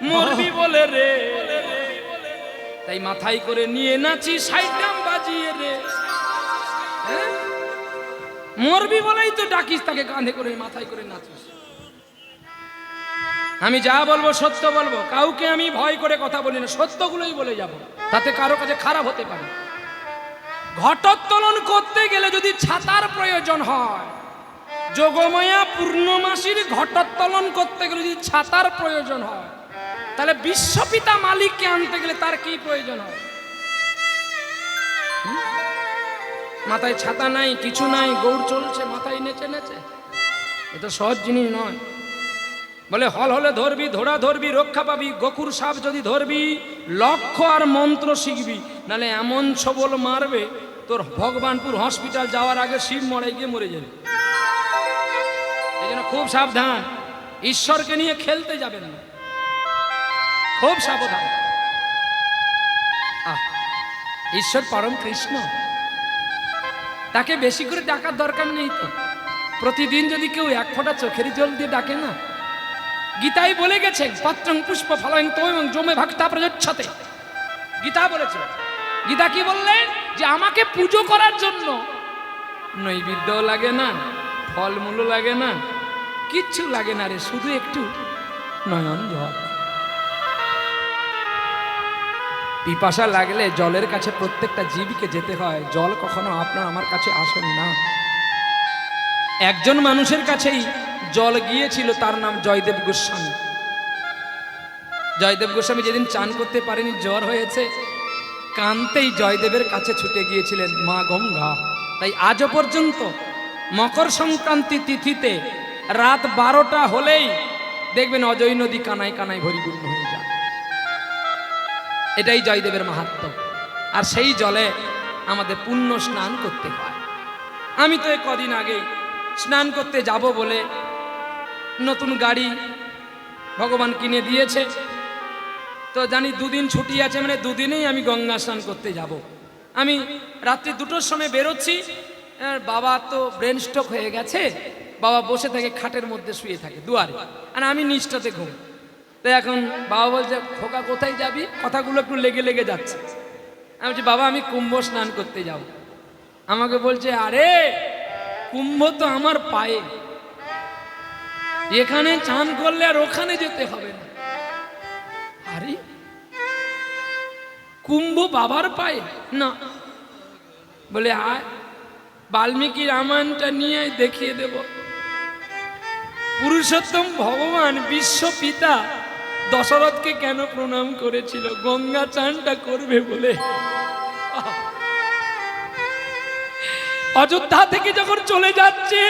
মরবি বলে রে, তাই মাথায় করে নিয়ে নাচি সাইড ড্রাম বাজিয়ে রে। হ্যাঁ? মরবি বলেই তো ডাকিস তাকে, কাঁধে করে মাথায় করে নাচিস। আমি যা বলবো সত্য বলবো, কাউকে আমি ভয় করে কথা বলি না, সত্যগুলোই বলে যাব, তাতে কারো কাছে খারাপ হতে পারে। ঘটোত্তোলন করতে গেলে যদি ছাতার প্রয়োজন হয়, যোগমায়া পূর্ণমাসীর ঘটোত্তোলন করতে গেলে যদি ছাতার প্রয়োজন হয়, তাহলে বিশ্বপিতা মালিককে আনতে গেলে তার কি প্রয়োজন হয়? মাথায় ছাতা নাই, কিছু নাই, গৌর চলছে মাথায় নেচে নেচে, এটা সহজ জিনিস নয়। বলে হল হলে ধরবি, ধরা ধরবি, রক্ষা পাবি। গোকুর সাপ যদি ধরবি, লক্ষ্য আর মন্ত্র শিখবি, নালে এমন ছবল মারবে তোর ভগবানপুর হসপিটাল যাওয়ার আগে শিব মরাই গিয়ে মরে যাবে। এই জন্য খুব সাবধান, ঈশ্বরকে নিয়ে খেলতে যাবেন না, খুব সাবধান। ঈশ্বর পরম কৃষ্ণ, তাকে বেশি করে ডাকার দরকার নেই তো। প্রতিদিন যদি কেউ এক ফোঁটা চোখের জল দিয়ে ডাকে না, গীতাই বলে গেছে, পত্রং পুষ্প ফলং তৈমং জমে ভক্তা প্রযচ্ছতে। গীতা বলেছে, গীতা কি বললেন? যে আমাকে পুজো করার জন্য নৈবেদ্য লাগে না, ফলমূল লাগে না, কিচ্ছু লাগে না রে, শুধু একটু নয়ন জল। পিপাসা লাগলে জলের কাছে প্রত্যেকটা জীবকে যেতে হয়, জল কখনো আপনার আমার কাছে আসেন না। একজন মানুষের কাছেই জল গিয়েছিল, তার নাম জয়দেব গোস্বামী। জয়দেব গোস্বামী যেদিন চান করতে পারেনি, জ্বর হয়েছে, কানতেই জয়দেবের কাছে ছুটে গিয়েছিলেন মা গঙ্গা। তাই আজও পর্যন্ত মকর সংক্রান্তি তিথিতে রাত 12টা হলেই দেখবেন অজয় নদী কানায় কানায় ভরিপূর্ণ হয়ে যায়। এটাই জয়দেবের মাহাত্ম্য। আর সেই জলে আমাদের পুণ্য স্নান করতে হয়। আমি তো এই কদিন আগে স্নান করতে যাব বলে নতুন গাড়ি ভগবান কিনে দিয়েছে, তো জানি দুদিন ছুটি আছে, মানে দুদিনেই আমি গঙ্গা স্নান করতে যাব। আমি রাত্রি 2টোর সময় বেরোচ্ছি, আর বাবা তো ব্রেন স্ট্রোক হয়ে গেছে, বাবা বসে থাকে খাটের মধ্যে শুয়ে থাকে দুয়ারে, আর আমি নিচটাতে ঘুম। তো এখন বাবা বলছে, খোকা কোথায় যাবি? কথাগুলো একটু লেগে লেগে যাচ্ছে। আমি বলছি, বাবা আমি কুম্ভ স্নান করতে যাব। আমাকে বলছে, আরে কুম্ভ তো আমার পায়ে, এখানে চান করলে আর ওখানে যেতে হবে না। আরে কুম্ভ বাবার পায়ে না, বলে আয় বাল্মীকি রামায়ণটা নিয়ে দেখিয়ে দেব। পুরুষোত্তম ভগবান বিশ্ব পিতা দশরথকে কেন প্রণাম করেছিল? গঙ্গা চানটা করবে বলে। অযোধ্যা থেকে যখন চলে যাচ্ছে,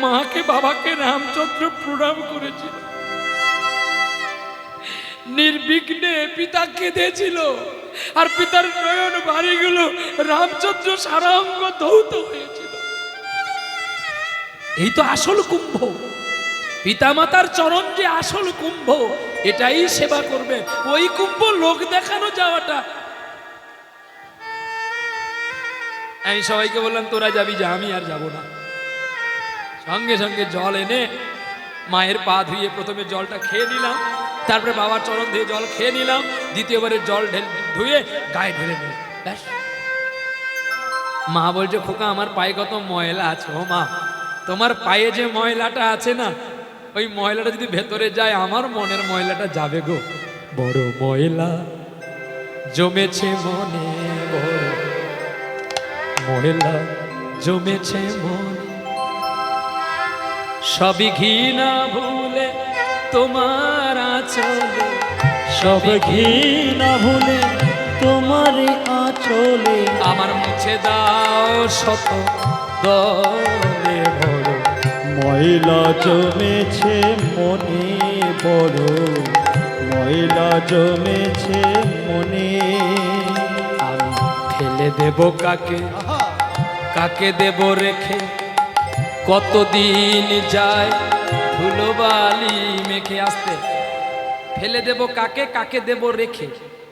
মাকে বাবাকে রামচন্দ্র প্রণাম করেছিল, নির্বিঘ্নে পিতা কেঁদেছিল, আর পিতার নয়ন বাড়িগুলো রামচন্দ্র সারাঙ্গ ধৌত হয়েছিল। এই তো আসল কুম্ভ, পিতামাতার চরণ যে আসল কুম্ভ, এটাই সেবা করবে। ওই কুম্ভ লোক দেখানো যাওয়াটা। আমি সবাইকে বললাম, তোরা যাবি যা, আমি আর যাব না। সঙ্গে সঙ্গে জল এনে মায়ের পা ধুয়ে প্রথমে জলটা খেয়ে নিলাম, তারপরে বাবার চরণ ধুয়ে জল খেয়ে নিলাম, দ্বিতীয়বারে জল ধুয়ে গায়ে ঢেলে নিলাম, ব্যাস। মা বলছে, খোকা আমার পায়ে কত ময়লা আছে। ও মা, তোমার পায়ে যে ময়লাটা আছে না, ওই ময়লাটা যদি ভেতরে যায়, আমার মনের ময়লাটা যাবে গো। বড় ময়লা জমেছে মনে, বড় ময়লা জমেছে মনে, সবই ঘৃণা ভুলে তোমার আঁচলে, সব ঘৃণা ভুলে তোমার আঁচলে, আমার মুছে দাও শত দলে। বড় ময়লা জমেছে মনে, বড় ময়লা জমেছে মনে। আমি ফেলে দেব কাকে, কাকে দেব রেখে, কতদিন যায় ধুলোবালি মেখে। আসতে, ফেলে দেব কাকে, কাকে দেব রেখে।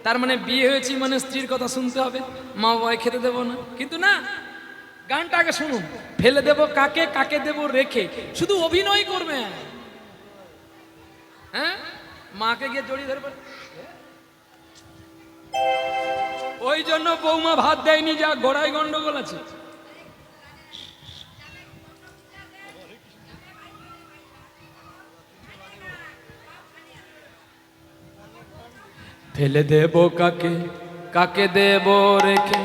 তার মানে বিয়ে হয়েছি মানে স্ত্রীর কথা শুনতে হবে, মা বাবাই খেতে দেব না। কিন্তু না, গানটা আগে শুনুন। ফেলে দেব কাকে, কাকে দেব রেখে, শুধু অভিনয় করবে। হ্যাঁ, মাকে গিয়ে জড়িয়ে ধরবে। ওই জন্য বৌমা ভাত দেয়নি, যা গোড়ায় গন্ডগোল আছে। ফেলে দেব কাকে, কাকে দেব রেখে,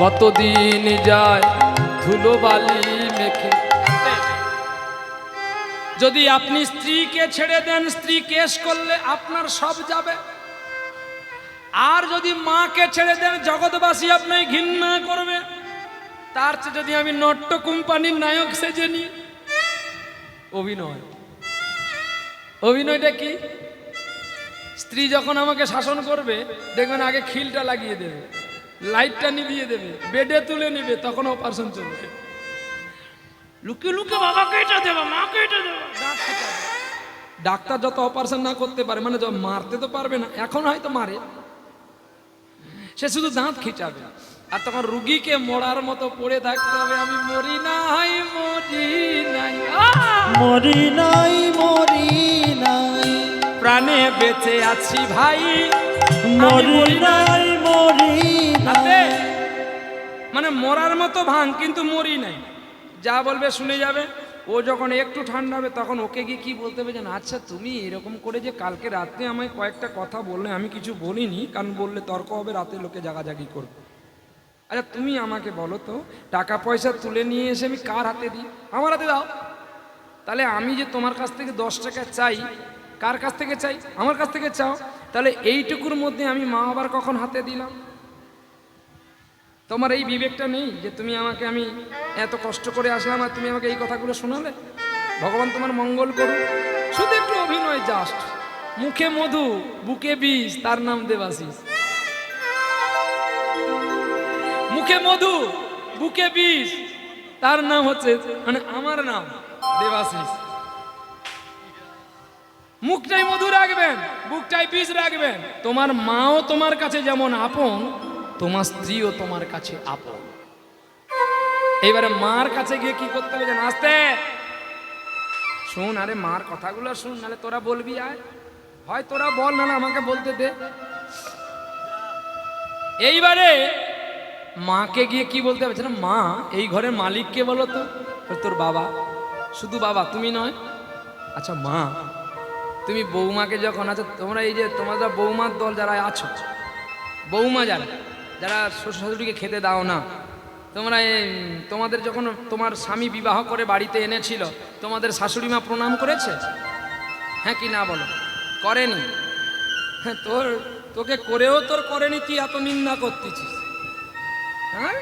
কতদিন যায় ধুলোবালি মেখে। যদি আপনি স্ত্রীকে ছেড়ে দেন, স্ত্রী কেস করলে আপনার সব যাবে। আর যদি মাকে ছেড়ে দেন, জগৎবাসী আপনাকে ঘৃণা করবে। তার চেয়ে যদি আমি নট্য কোম্পানির নায়ক সেজে নিই। অভিনয়, অভিনয়টা কি? স্ত্রী যখন আমাকে শাসন করবে, দেখবেন আগে খিলটা লাগিয়ে দেবে, লাইটটা নিভিয়ে দেবে, বেডে তুলে নেবে, তখন অপারেশন চলবে। লুকে লুকে বাবাকে এটা দেবো, মাকে এটা দেবো, দাঁত খিচাবে। ডাক্তার যত অপারেশন না করতে পারে, মানে যত মারতে তো পারবে না, এখন হয়তো মারে, সে শুধু দাঁত খিচাবে। আর তখন রুগীকে মরার মতো পড়ে থাকতে হবে, আমি মরি নাই, মরি নাই, মরি নাই, মরি নাই, প্রাণে বেঁচে আছি ভাই, মরি নাই, মরি নাই। মানে মরার মতো ভাঙ, কিন্তু মরি নাই। যা বলবে শুনে যাবে। ও যখন একটু ঠান্ডা হবে, তখন ওকে গিয়ে কি বলতে হবে জানো? আচ্ছা তুমি এরকম করে যে কালকে রাতে আমায় কয়েকটা কথা বললে, আমি কিছু বলিনি, কারণ বললে তর্ক হবে, রাতে লোকে জাগাজাগি করবে। আচ্ছা তুমি আমাকে বলো তো, টাকা পয়সা তুলে নিয়ে এসে আমি কার হাতে দিই? আমার হাতে দাও। তাহলে আমি যে তোমার কাছ থেকে 10 টাকা চাই, কার কাছ থেকে চাই? আমার কাছ থেকে চাও। তাহলে এইটুকুর মধ্যে আমি মা বাবার কখন হাতে দিলাম? তোমার এই বিবেকটা নেই যে তুমি আমাকে, আমি এত কষ্ট করে আসলাম আর তুমি আমাকে এই কথাগুলো শোনালে? ভগবান তোমার মঙ্গল করুক। শুধু একটু অভিনয়, জাস্ট। মুখে মধু বুকে বিষ, তার নাম দেবাশিস। মুখে মধু বুকে বিষ, তার নাম হচ্ছে, মানে আমার নাম দেবাশিস। মুখটাই মধু রাখবেন, বুকটাই বীজ রাখবেন। তোমার মাও তোমার কাছে যেমন আপন, তোমার স্ত্রীও তোমার কাছে আপন। এইবারে মার কাছে গিয়ে কি করতে হবে জানো? আস্তে শুন, আরে মার কথাগুলো শুন, নাহলে তোরা বলবি আয়, হয় তোরা বল, নাহলে আমাকে বলতে দে। এইবারে মাকে গিয়ে কি বলতে হবে জানো? মা, এই ঘরের মালিক কে বলো তো? তোর বাবা। শুধু বাবা, তুমি নয়। আচ্ছা মা, তুমি বৌমাকে যখন আছো, তোমরা এই যে তোমরা বৌমার দল যারা আছো, বৌমা যারা শ্বশুর শাশুড়িকে খেতে দাও না, তোমরা তোমাদের যখন তোমার স্বামী বিবাহ করে বাড়িতে এনেছিল, তোমাদের শাশুড়ি মা প্রণাম করেছে? হ্যাঁ কি না বলো? করেনি? হ্যাঁ, তোকে করেও তোর করেনি, তুই এত নিন্দা করতেছিস। হ্যাঁ,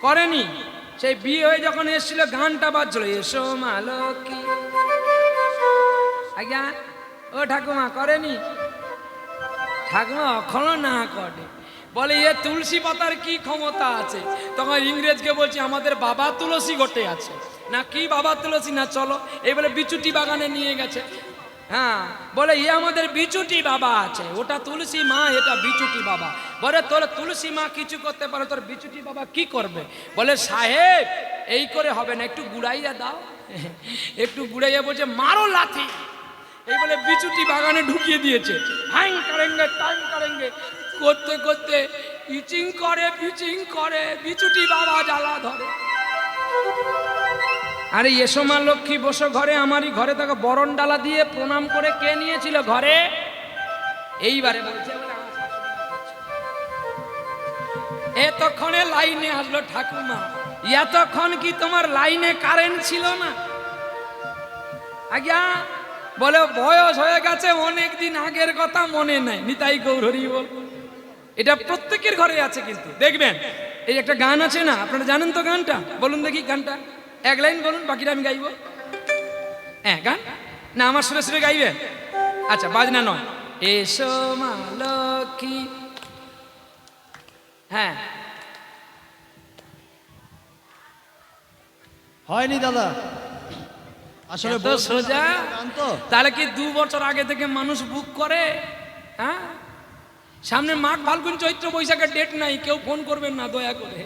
করেনি। সেই বিয়ে হয়ে যখন এসেছিল, গানটা বাজছিল, এসো মা লক্ষ্মী। আজ্ঞা ও ঠাকুমা, করেনি? ঠাকুমা এখনো না করে, বলে এ তুলসী পাতার কি ক্ষমতা আছে? তখন ইংরেজকে বলছি আমাদের বাবা তুলসী গোটে আছে না, কি বাবা তুলসী না, চলো এই বলে বিচুটি বাগানে নিয়ে গেছে। হ্যাঁ, বলে এ আমাদের বিচুটি বাবা আছে, ওটা তুলসী মা, এটা বিচুটি বাবা। বলে তোর তুলসী মা কিছু করতে পারে, তোর বিচুটি বাবা কি করবে? বলে সাহেব এই করে হবে না, একটু গুড়াইয়া দাও। একটু গুড়াইয়া বলছে মারো লাথি। এই বলে বিচুটি বাগানে ঢুকিয়ে দিয়েছে। হ্যাং করেঙ্গে টাইম করেঙ্গে করতে করতে পিচিং করে বিচুটি বাবা জ্বালা ধরে। আরে এসো মা লক্ষ্মী, বসো ঘরে, আমারই ঘরে। তাকে বরণ ডালা দিয়ে প্রণাম করে কে নিয়েছিল ঘরে? এইবারে বলছে এতক্ষণে লাইনে আসলো ঠাকুমা। এতক্ষণ কি তোমার লাইনে কারেন্ট ছিল না? আজ্ঞা বলে বয়স হয়ে গেছে, অনেক দিন আগের কথা মনে নাই। নিতাই গৌর হরি বল। এটা প্রত্যেকের ঘরে আছে, কিন্তু দেখবেন এই একটা গান আছে না, আপনারা জানেন তো গানটা? বলুন দেখি গানটা, এক লাইন বলুন, বাকিটা আমি গাইবো। হ্যাঁ, গান না আমার সুরে সুরে গাইবেন? আচ্ছা, বাজনা নয়। এসো মা লক্ষ্মী। হ্যাঁ, হয়নি দাদা, আসলে এত সোজা? তাহলে কি 2 বছর আগে থেকে মানুষ বুক করে? হ্যাঁ, সামনে মাঘ ফাল্গুন চৈত্র বৈশাখের ডেট নাই, কেউ ফোন করবেন না দয়া করে,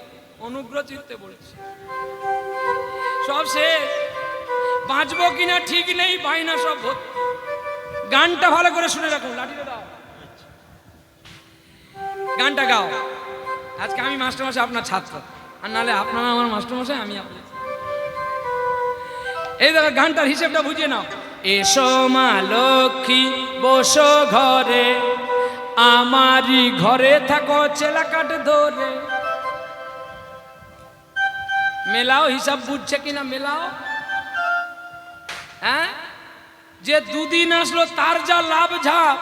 অনুগ্রহ চিত্তে বলছি। সব শেষ, বাঁচবো কিনা ঠিক নেই, বাইনা সব ভর্তি। গানটা ভালো করে শুনে রাখুন, লাঠিটা দাও, গানটা গাও। আজকে আমি মাস্টারমশাই আপনার ছাত্র, আর নাহলে আপনারা আমার মাস্টারমশাই, আমি আপনার। এই দেখো গানটার হিসেবটা বুঝিয়ে নাও। এসো মা লক্ষ্মী বসো ঘরে, আমারই ঘরে থাকো চেলা কাঠ ধরে। মেলাও, হিসাব বুঝছে কিনা মেলাও। হ্যাঁ, যে 2 দিন আসলো তার যা লাভ ঝাপ,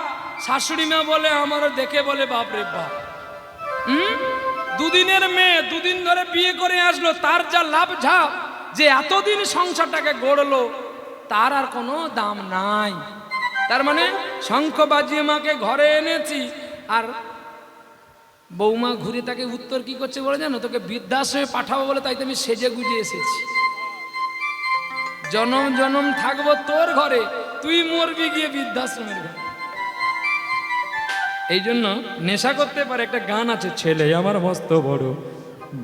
শাশুড়ি মা বলে আমারও দেখে বলে বাপরে বাপ। 2 দিনের মেয়ে 2 দিন ধরে বিয়ে করে আসলো, তার যা লাভ ঝাপ, যে এতদিন সংসারটাকে গড়লো, তার আর কোনো দাম নাই। তার মানে শঙ্খ বাজিয়ে মাকে ঘরে এনেছি, আর বৌমা ঘুরে তাকে উত্তর কি করছে বলে জানো? তোকে বৃদ্ধাশ্রমে পাঠাবো বলে, তাই তো আমি সেজে গুজে এসেছি। জনম জনম থাকবো তোর ঘরে, তুই মরবি গিয়ে বৃদ্ধাশ্রমের ঘরে। এই জন্য নেশা করতে পারে। একটা গান আছে, ছেলে আমার মস্ত বড়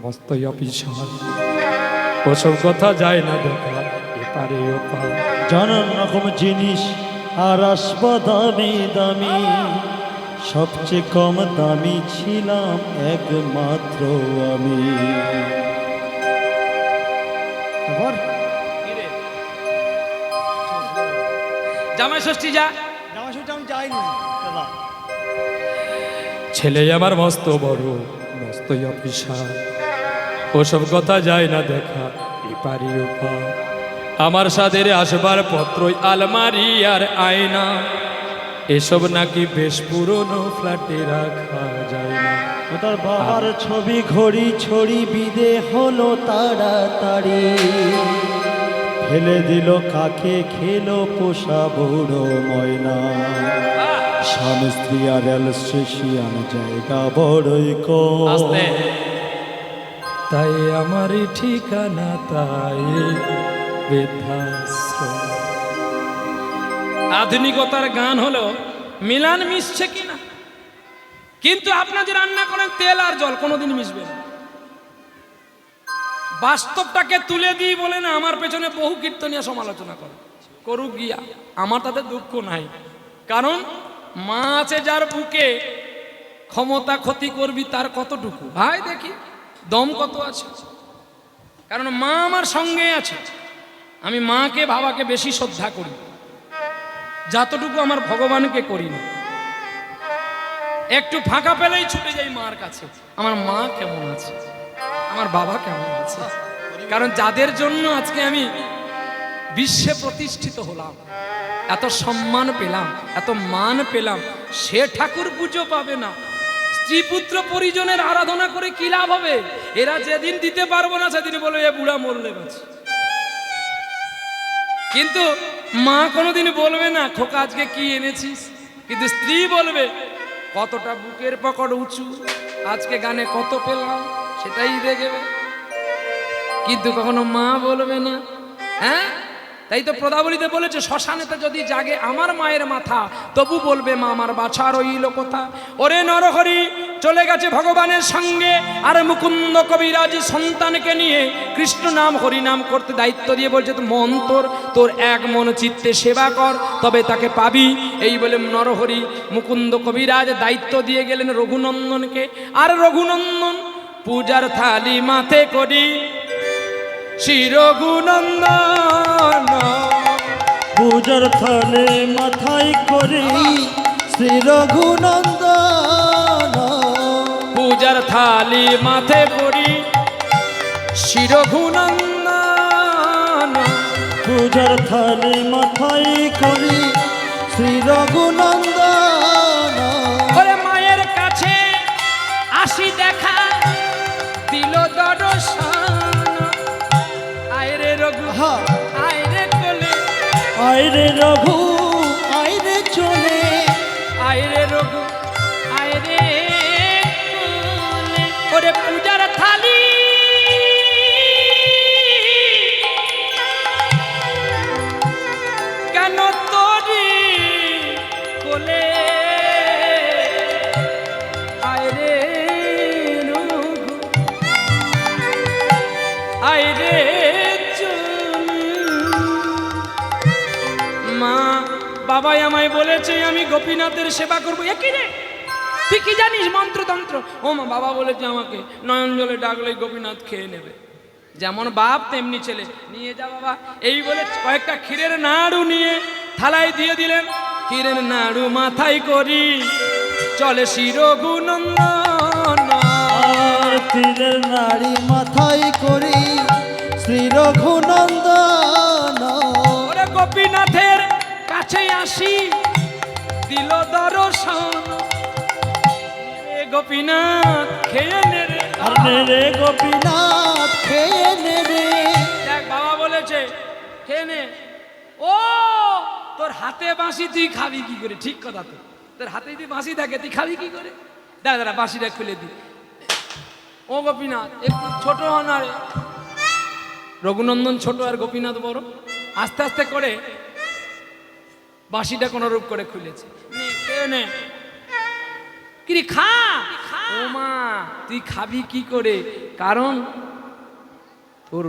মস্ত অফিসার, ওসব কথা যায় না দেখা, এপারে ওপার। নানান রকম জিনিস আর আসব দামি দামি, সবচেয়ে কম দামি ছিলাম একমাত্র আমি। আবার জামাই ষষ্ঠী যা, জামা ষষ্ঠী আমি যাইনি দাদা। ছেলে আমার মস্ত বড় মস্ত অফিসার, ওসব কথা যায় না দেখা, এপারে ওপার। আমার সাদের আসবার পত্রই আলমারি আর আয়না, এসব নাকি বেশ পুরনো ফ্ল্যাটে রাখা যায় না। ও তার বাবার ছবি ঘড়ি ছড়ি বিদে হলো তাড়াতাড়ি, ফেলে দিল কাকে খেলো পোষা বুড়ো ময়না। স্বামী স্ত্রী আর রেল স্টেশন জায়গা বড়ই কম, তাই আমারই ঠিকানা তাই বৃদ্ধাশ্রম। আধুনিকতার গান হলো মিলান মিশছে কিনা, কিন্তু আপনার যে রান্না করেন তেল আর জল কোনোদিন মিশবে না। বাস্তবটাকে তুলে দিয়ে বলে না আমার পেছনে বহু কীর্তনীয় সমালোচনা করে, করুক গিয়া, আমার তাতে দুঃখ নাই। কারণ মা আছে যার বুকে, ক্ষমতা ক্ষতি করবি তার কতটুকু ভাই দেখি দম কত আছে। কারণ মা আমার সঙ্গে আছে, আমি মাকে বাবাকে বেশি শ্রদ্ধা করি যতটুকু আমার ভগবানকে করি না। একটু ফাঁকা পেলেই ছুটে যাই মার কাছে, আমার মা কেমন আছে, আমার বাবা কেমন আছে। কারণ যাদের জন্য আজকে আমি বিশ্বে প্রতিষ্ঠিত হলাম, এত সম্মান পেলাম, এত মান পেলাম, সে ঠাকুর পুজো পাবে না। স্ত্রী পুত্র পরিজনের আরাধনা করে কি লাভ হবে? এরা যেদিন দিতে পারবো না সেদিন বলবে এ বুড়া মরলে বাঁচি। কিন্তু মা কোনোদিন বলবে না খোকা আজকে কি এনেছিস, কিন্তু স্ত্রী বলবে কতটা বুকের পকড় উঁচু, আজকে গানে কত পেলাম সেটাই দেখবে, কিন্তু কখনো মা বলবে না। হ্যাঁ, তাই তো পদাবলিতে বলেছে শ্মশানেতে যদি জাগে আমার মায়ের মাথা, তবু বলবে মা আমার বাছা রইল কোথা। ওরে নরহরি চলে গেছে ভগবানের সঙ্গে, আর মুকুন্দ কবিরাজ সন্তানকে নিয়ে কৃষ্ণ নাম হরি নাম করতে দায়িত্ব দিয়ে বলছে তো মন তোর এক মন চিত্তে সেবা কর তবে তাকে পাবি। এই বলে নরহরি মুকুন্দ কবিরাজ দায়িত্ব দিয়ে গেলেন রঘুনন্দনকে। আর রঘুনন্দন পূজার থালি মাথে করি শ্রী রঘুনন্দন, পূজার থালে মাথায় করি শ্রী রঘুনন্দন, পূজার থালি মাথে করি শ্রী রঘুনন্দন, পূজার থালে মাথায় করি শ্রী রঘুনন্দন। ওরে মায়ের কাছে আসি দেখা দিল দর্শন, আয়রে রঘু আয়রে কোলে, আইরে রঘু আইরে চলে, আয়রে রঘু আয়রে কোলে। ওরে পূজার থালি কেন তোরি কোলে, আয়রে রঘু আয়রে মা বাবাই আমায় বলেছে আমি গোপীনাথের সেবা করবো। একই রে তুই কি জানিস মন্ত্রতন্ত্র? ও মা বাবা বলেছে আমাকে নয়ন জলে ডাকলে গোপীনাথ খেয়ে নেবে। যেমন বাপ তেমনি ছেলে, নিয়ে যা বাবা। এই বলে কয়েকটা ক্ষীরের নাড়ু নিয়ে থালায় দিয়ে দিলেন। ক্ষীরের নাড়ু মাথায় করি চলে শ্রী রঘুনন্দন, আর তীরের নাড়ি মাথায় করি শ্রী রঘুনন্দন। ওরে গোপীনাথের কাছে আসি দিল দর্শন, এ গোপীনাথ খেয়ে নে রে, আর রে গোপীনাথ খেয়ে নেবে। দেখ বাবা বলেছে খেয়ে নে। ও তোর হাতে বাঁশি তুই খাবি কি করে? ঠিক কথা তো, তোর হাতে যদি বাঁশি থাকে তুই খাবি কি করে? দাঁড়া দাঁড়া বাঁশিটা খুলে দি। ও গোপীনাথ একটু ছোট হন। আরে রঘুনন্দন ছোট আর গোপীনাথ বড়, আস্তে আস্তে করে বাঁশিটা কোন রূপ করে খুলেছে। নে খেয়ে নে, কিরে খা। ও মা তুই খাবি কি করে? কারণ তোর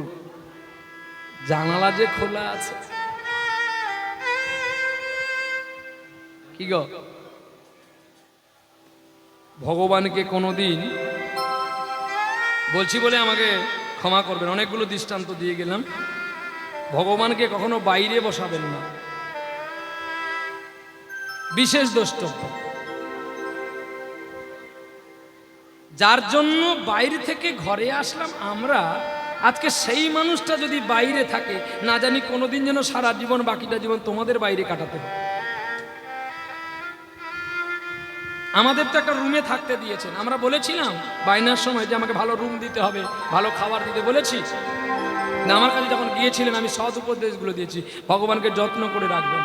জানালা যে খোলা আছে। কি গো, ভগবানকে কোনোদিন বলছি বলে আমাকে ক্ষমা করবেন, অনেকগুলো দৃষ্টান্ত দিয়ে গেলাম। ভগবানকে কখনো বাইরে বসাবেন না, বিশেষ দ্রষ্টব্য। যার জন্য বাইরে থেকে ঘরে আসলাম আমরা, আজকে সেই মানুষটা যদি বাইরে থাকে না জানি কোনোদিন যেন সারা জীবন বাকিটা জীবন তোমাদের বাইরে কাটাতে হবে। আমাদের তো একটা রুমে থাকতে দিয়েছেন, আমরা বলেছিলাম বাইনার সময় যে আমাকে ভালো রুম দিতে হবে, ভালো খাবার দিতে বলেছি না? আমার কাছে যখন গিয়েছিলেন আমি সৎ উপদেশগুলো দিয়েছি, ভগবানকে যত্ন করে রাখবেন।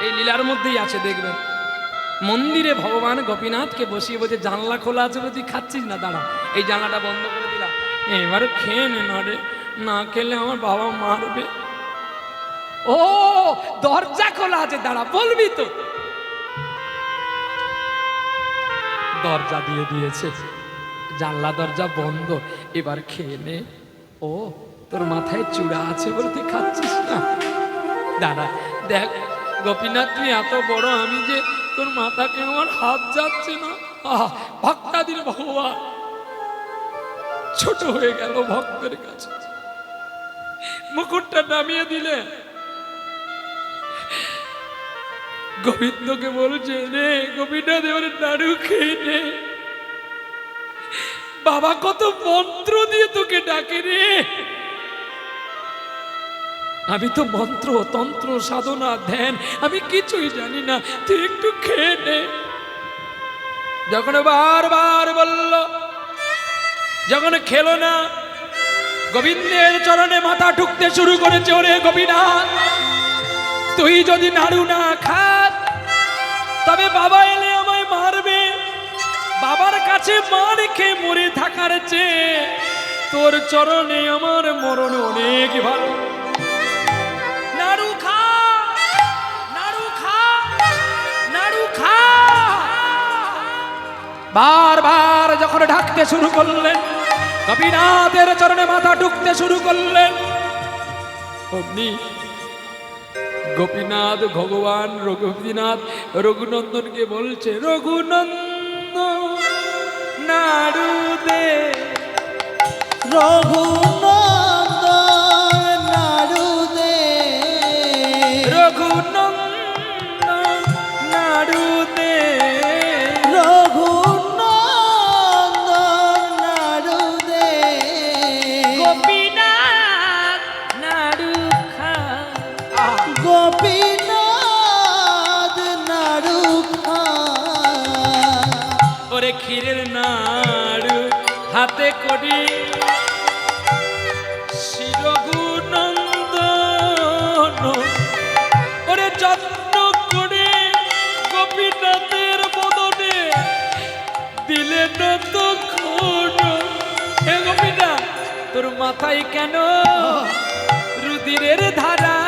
এই লীলার মধ্যেই আছে দেখবেন, মন্দিরে ভগবান গোপীনাথকে বসিয়ে বলছে জানলা খোলা আছে বলে তুই খাচ্ছিস না, দাঁড়া এই জানলাটা বন্ধ করে দিলাম, এবারে খেয়ে নে না রে, না খেলে আমার বাবা মারবে। ও দরজা খোলা আছে, দাঁড়া বলবি তো। দরজা দিয়ে দিয়েছে, জানলা দরজা বন্ধ, এবার খেয়ে নে। ও তোর মাথায় চূড়া আছে বলে তুই খাচ্ছিস না, দাঁড়া দেখ গোপীনাথ তুই এত বড়, আমি যে তোর মাথাকে আমার হাত যাচ্ছে না। আহ ভক্তাদির ভগবান ছোট হয়ে গেল ভক্তের কাছে, মুকুটটা নামিয়ে দিলে। গোবিন্দকে বলছে রে গোপীনাথ এবারে নাড়ু খেয়ে নে। বাবা কত মন্ত্র দিয়ে তোকে ডাকে রে, আমি তো মন্ত্র তন্ত্র সাধনা ধ্যান আমি কিছুই জানি না, তুই একটু খেয়ে নে। যখন বারবার বলল, যখন খেলো না, গোবিন্দের চরণে মাথা ঠুকতে শুরু করেছে, ওরে গোপীনাথ তুই যদি নাড়ু না খাস তবে বাবা এলে আমায় মারবে, বাবার কাছে মার খেয়ে মরে থাকার চেয়ে তোর চরণে আমার মরণ অনেক ভালো। নাড়ু খা, নাড়ু খা, নাড়ু খা। বারবার যখন ঢাকতে শুরু করলেন, গোপীনাথের চরণে মাথা ঢুকতে শুরু করলেন, অমনি গোপীনাথ ভগবান গোপীনাথ রঘুনন্দনকে বলছে, রঘুনন্দন নাড়ু দে, রঘুনন্দন নাড়ু দে, রঘুনন্দন নাড়ু দে, রঘুনন্দন নাড়ু দে, গোপীনাথ নাড়ু খা। গোপীনাথ নাড়ু খা। ওরে ক্ষীরের নাড়ু হাতে করি, শ্রী রঘুনন্দন ওরে যত্ন করে গোপীনাথের বদনে দিলে ততক্ষণ। হে গোপীনাথ তোর মাথায় কেন রুধিরের ধারা,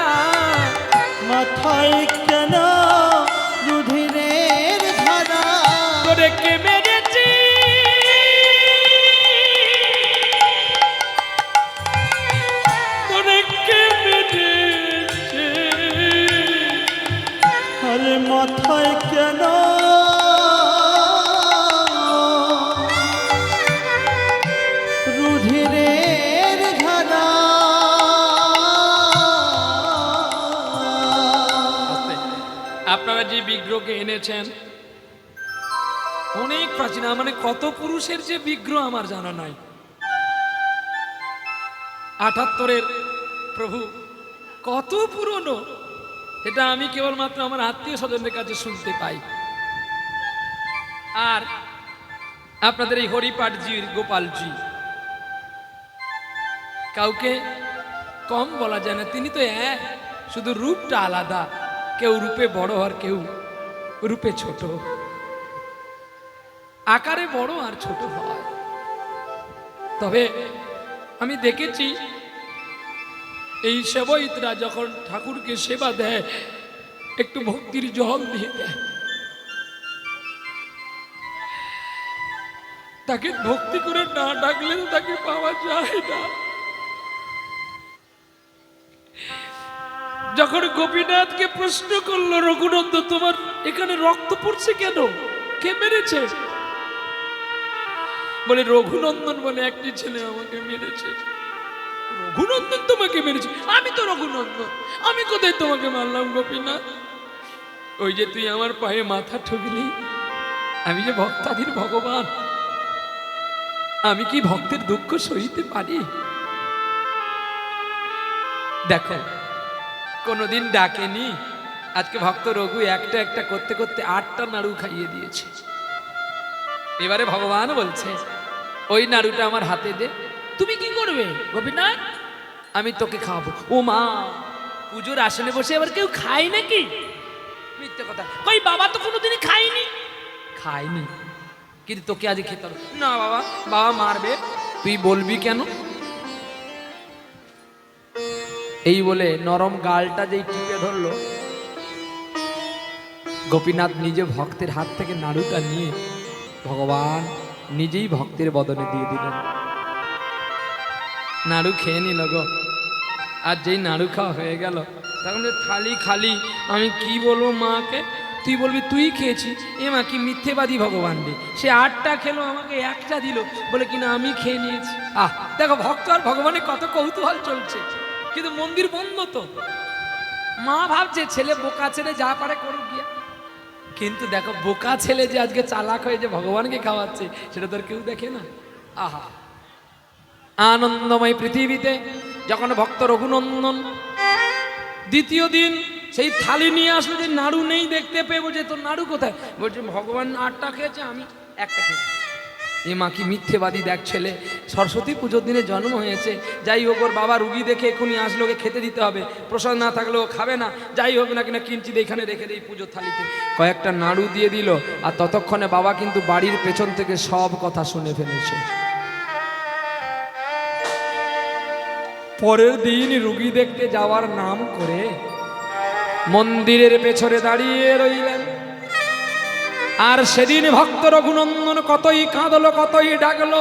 মাথায় কেন রুধিরের ধারা, তোরে কে মেরেছি, তোরে কে মেরেছে, আরে মাথায় কেন রুধিরের ধারা। আপনারা যে বিগ্রহকে এনেছেন অনেক প্রাচীন, মানে কত পুরুষের যে বিগ্রহ আমার জানা নাই। 78-এর প্রভু কত পুরনো, এটা আমি কেবলমাত্র আমার আত্মীয় স্বজনদের কাছে শুনতে পাই। আর আপনাদের এই হরিপাঠজির গোপালজি কাউকে কম বলা যায় না, তিনি তো এক, শুধু রূপটা আলাদা, কেউ রূপে বড় আর কেউ রূপে ছোট, আকারে বড় আর ছোট হয়। তবে আমি দেখেছি এই সেবইতরা যখন ঠাকুরকে সেবা দেয় একটু ভক্তির জল দিয়ে দেয়, তাকে ভক্তি করে না ডাকলে তো তাকে পাওয়া যায় না। যখন গোপীনাথকে প্রশ্ন করলো, রঘুনন্দন তোমার এখানে রক্ত পড়ছে কেন, কে মেরেছে? বলে রঘুনন্দন বলে একটি ছেলে আমাকে মেরেছে। রঘুনন্দন তোমাকে মেরেছে? আমি তো রঘুনন্দন, আমি কোথায় তোমাকে মারলাম গোপীনাথ? ওই যে তুই আমার পায়ে মাথা ঠুকলি, আমি যে ভক্তাধীন ভগবান, আমি কি ভক্তের দুঃখ সইতে পারি? দেখো কোনোদিন ডাকেনি, আজকে ভক্ত রঘু একটা একটা করতে করতে 8টা নাড়ু খাইয়ে দিয়েছে। এবারে ভগবান বলছে ওই নাড়ুটা আমার হাতে দে। তুমি কি করবে গোপীনাথ? আমি তোকে খাওয়াবো। ও মা, পুজোর আসনে বসে এবার কেউ খায় নাকি? মিথ্যে কথা, কই বাবা তো কোনোদিনই খায়নি। খায়নি কিন্তু তোকে আজ খেতে হবে না। বাবা, বাবা মারবে। তুই বলবি কেন? এই বলে নরম গালটা যেই টিপে ধরলো, গোপীনাথ নিজে ভক্তের হাত থেকে নাড়ুটা নিয়ে ভগবান নিজেই ভক্তের বদনে দিয়ে দিলেন। নাড়ু খেয়ে নিল গো। আর যেই নাড়ু খাওয়া হয়ে গেল, তখন যে থালি খালি, আমি কি বলবো মাকে? তুই বলবি তুই খেয়েছিস? এ মা কি মিথ্যেবাদী ভগবান রে, সে 8টা খেলো, আমাকে 1টা দিল, বলে কিনা আমি খেয়ে নিয়েছি। দেখো ভক্ত আর ভগবানের কত কৌতূহল চলছে, কিন্তু মন্দির বন্ধ তো। মা ভাবছে ছেলে বোকা ছেলে, যা পারে করুক গিয়া। কিন্তু দেখো বোকা ছেলে যে আজকে চালাক হয়ে যে ভগবানকে খাওয়াচ্ছে, সেটা তো আর কেউ দেখে না। আহা, আনন্দময় পৃথিবীতে যখন ভক্ত রঘুনন্দন দ্বিতীয় দিন সেই থালি নিয়ে আসলো, যে নাড়ু নেই দেখতে পেয়ে, বলছে তোর নাড়ু কোথায়? বলছে ভগবান 8টা খেয়েছে, আমি 1টা খেয়েছি। এ মা কি মিথ্যেবাদী দেখ ছেলে, সরস্বতী পুজোর দিনে জন্ম হয়েছে, যাই হোক ওর বাবা রুগী দেখে এখনই আসলো, ওকে খেতে দিতে হবে, প্রসাদ না থাকলেও খাবে না, যাই হোক না কিনা কিঞ্চিত এখানে রেখে দেই পুজোর থালিতে। কয়েকটা নাড়ু দিয়ে দিল, আর ততক্ষণে বাবা কিন্তু বাড়ির পেছন থেকে সব কথা শুনে ফেলেছে। পরের দিন রুগী দেখতে যাওয়ার নাম করে মন্দিরের পেছনে দাঁড়িয়ে রইলেন। আর সেদিন ভক্ত রঘুনন্দন কতই কাঁদলো, কতই ডাকলো,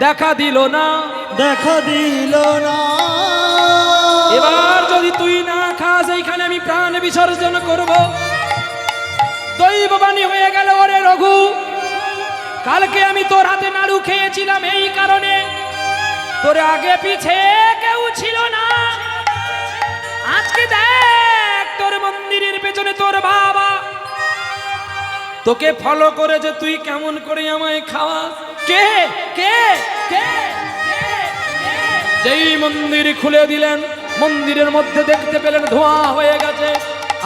দেখা দিল না, দেখা দিল না। এবার যদি তুই না খাস, এইখানে আমি প্রাণ বিসর্জন করব। দৈববাণী হয়ে গেল, ওরে রঘু, কালকে আমি তোর হাতে নাড়ু খেয়েছিলাম, এই কারণে তোর আগে পিছে কেউ ছিল না। আজকে দেখ তোর মন্দিরের পেছনে তোর বাবা তোকে ফলো করেছে, তুই কেমন করে আমায় খাওয়াস? কে কে কে? যেই মন্দির খুলে দিলেন, মন্দিরের মধ্যে দেখতে পেলেন ধোঁয়া হয়ে গেছে।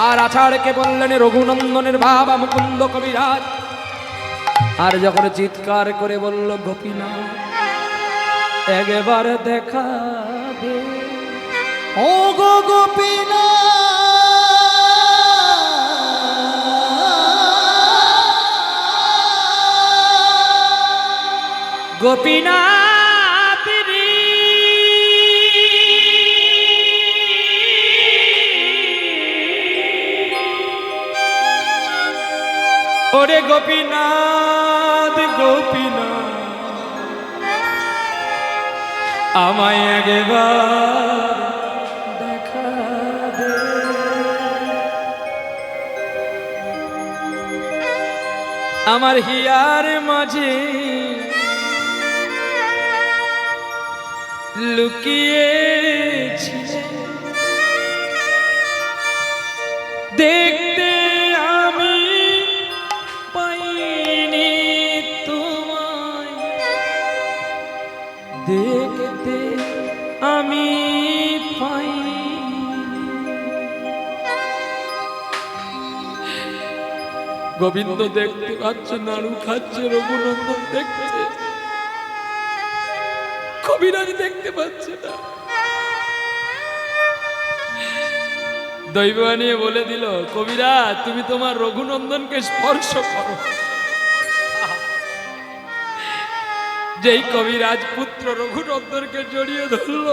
আর আচার্যকে বললেন রঘুনন্দনের বাবা মুকুন্দ কবিরাজ। আর যখন চিৎকার করে বলল গোপীনাথ একবার দেখা দে, ও গো গোপীনাথ, গোপীনাথ রে, ওরে গোপীনাথ, গোপীনাথ আমায় একবার দেখা দে। আমার হিয়ার মাঝে লুকিয়েছিলে, দেখতে আমি পাইনি তোমায়, দেখতে আমি পাইনি। গোবিন্দ দেখতে পাচ্ছে, নাড়ু খাচ্ছে, রঘুনন্দন দেখছে, কবিরাজ দেখতে পাচ্ছে না। দৈব নিয়ে বলে দিল, কবিরাজ তুমি তোমার রঘুনন্দনকে স্পর্শ করো। যেই কবিরাজ পুত্র রঘুনন্দনকে জড়িয়ে ধরল,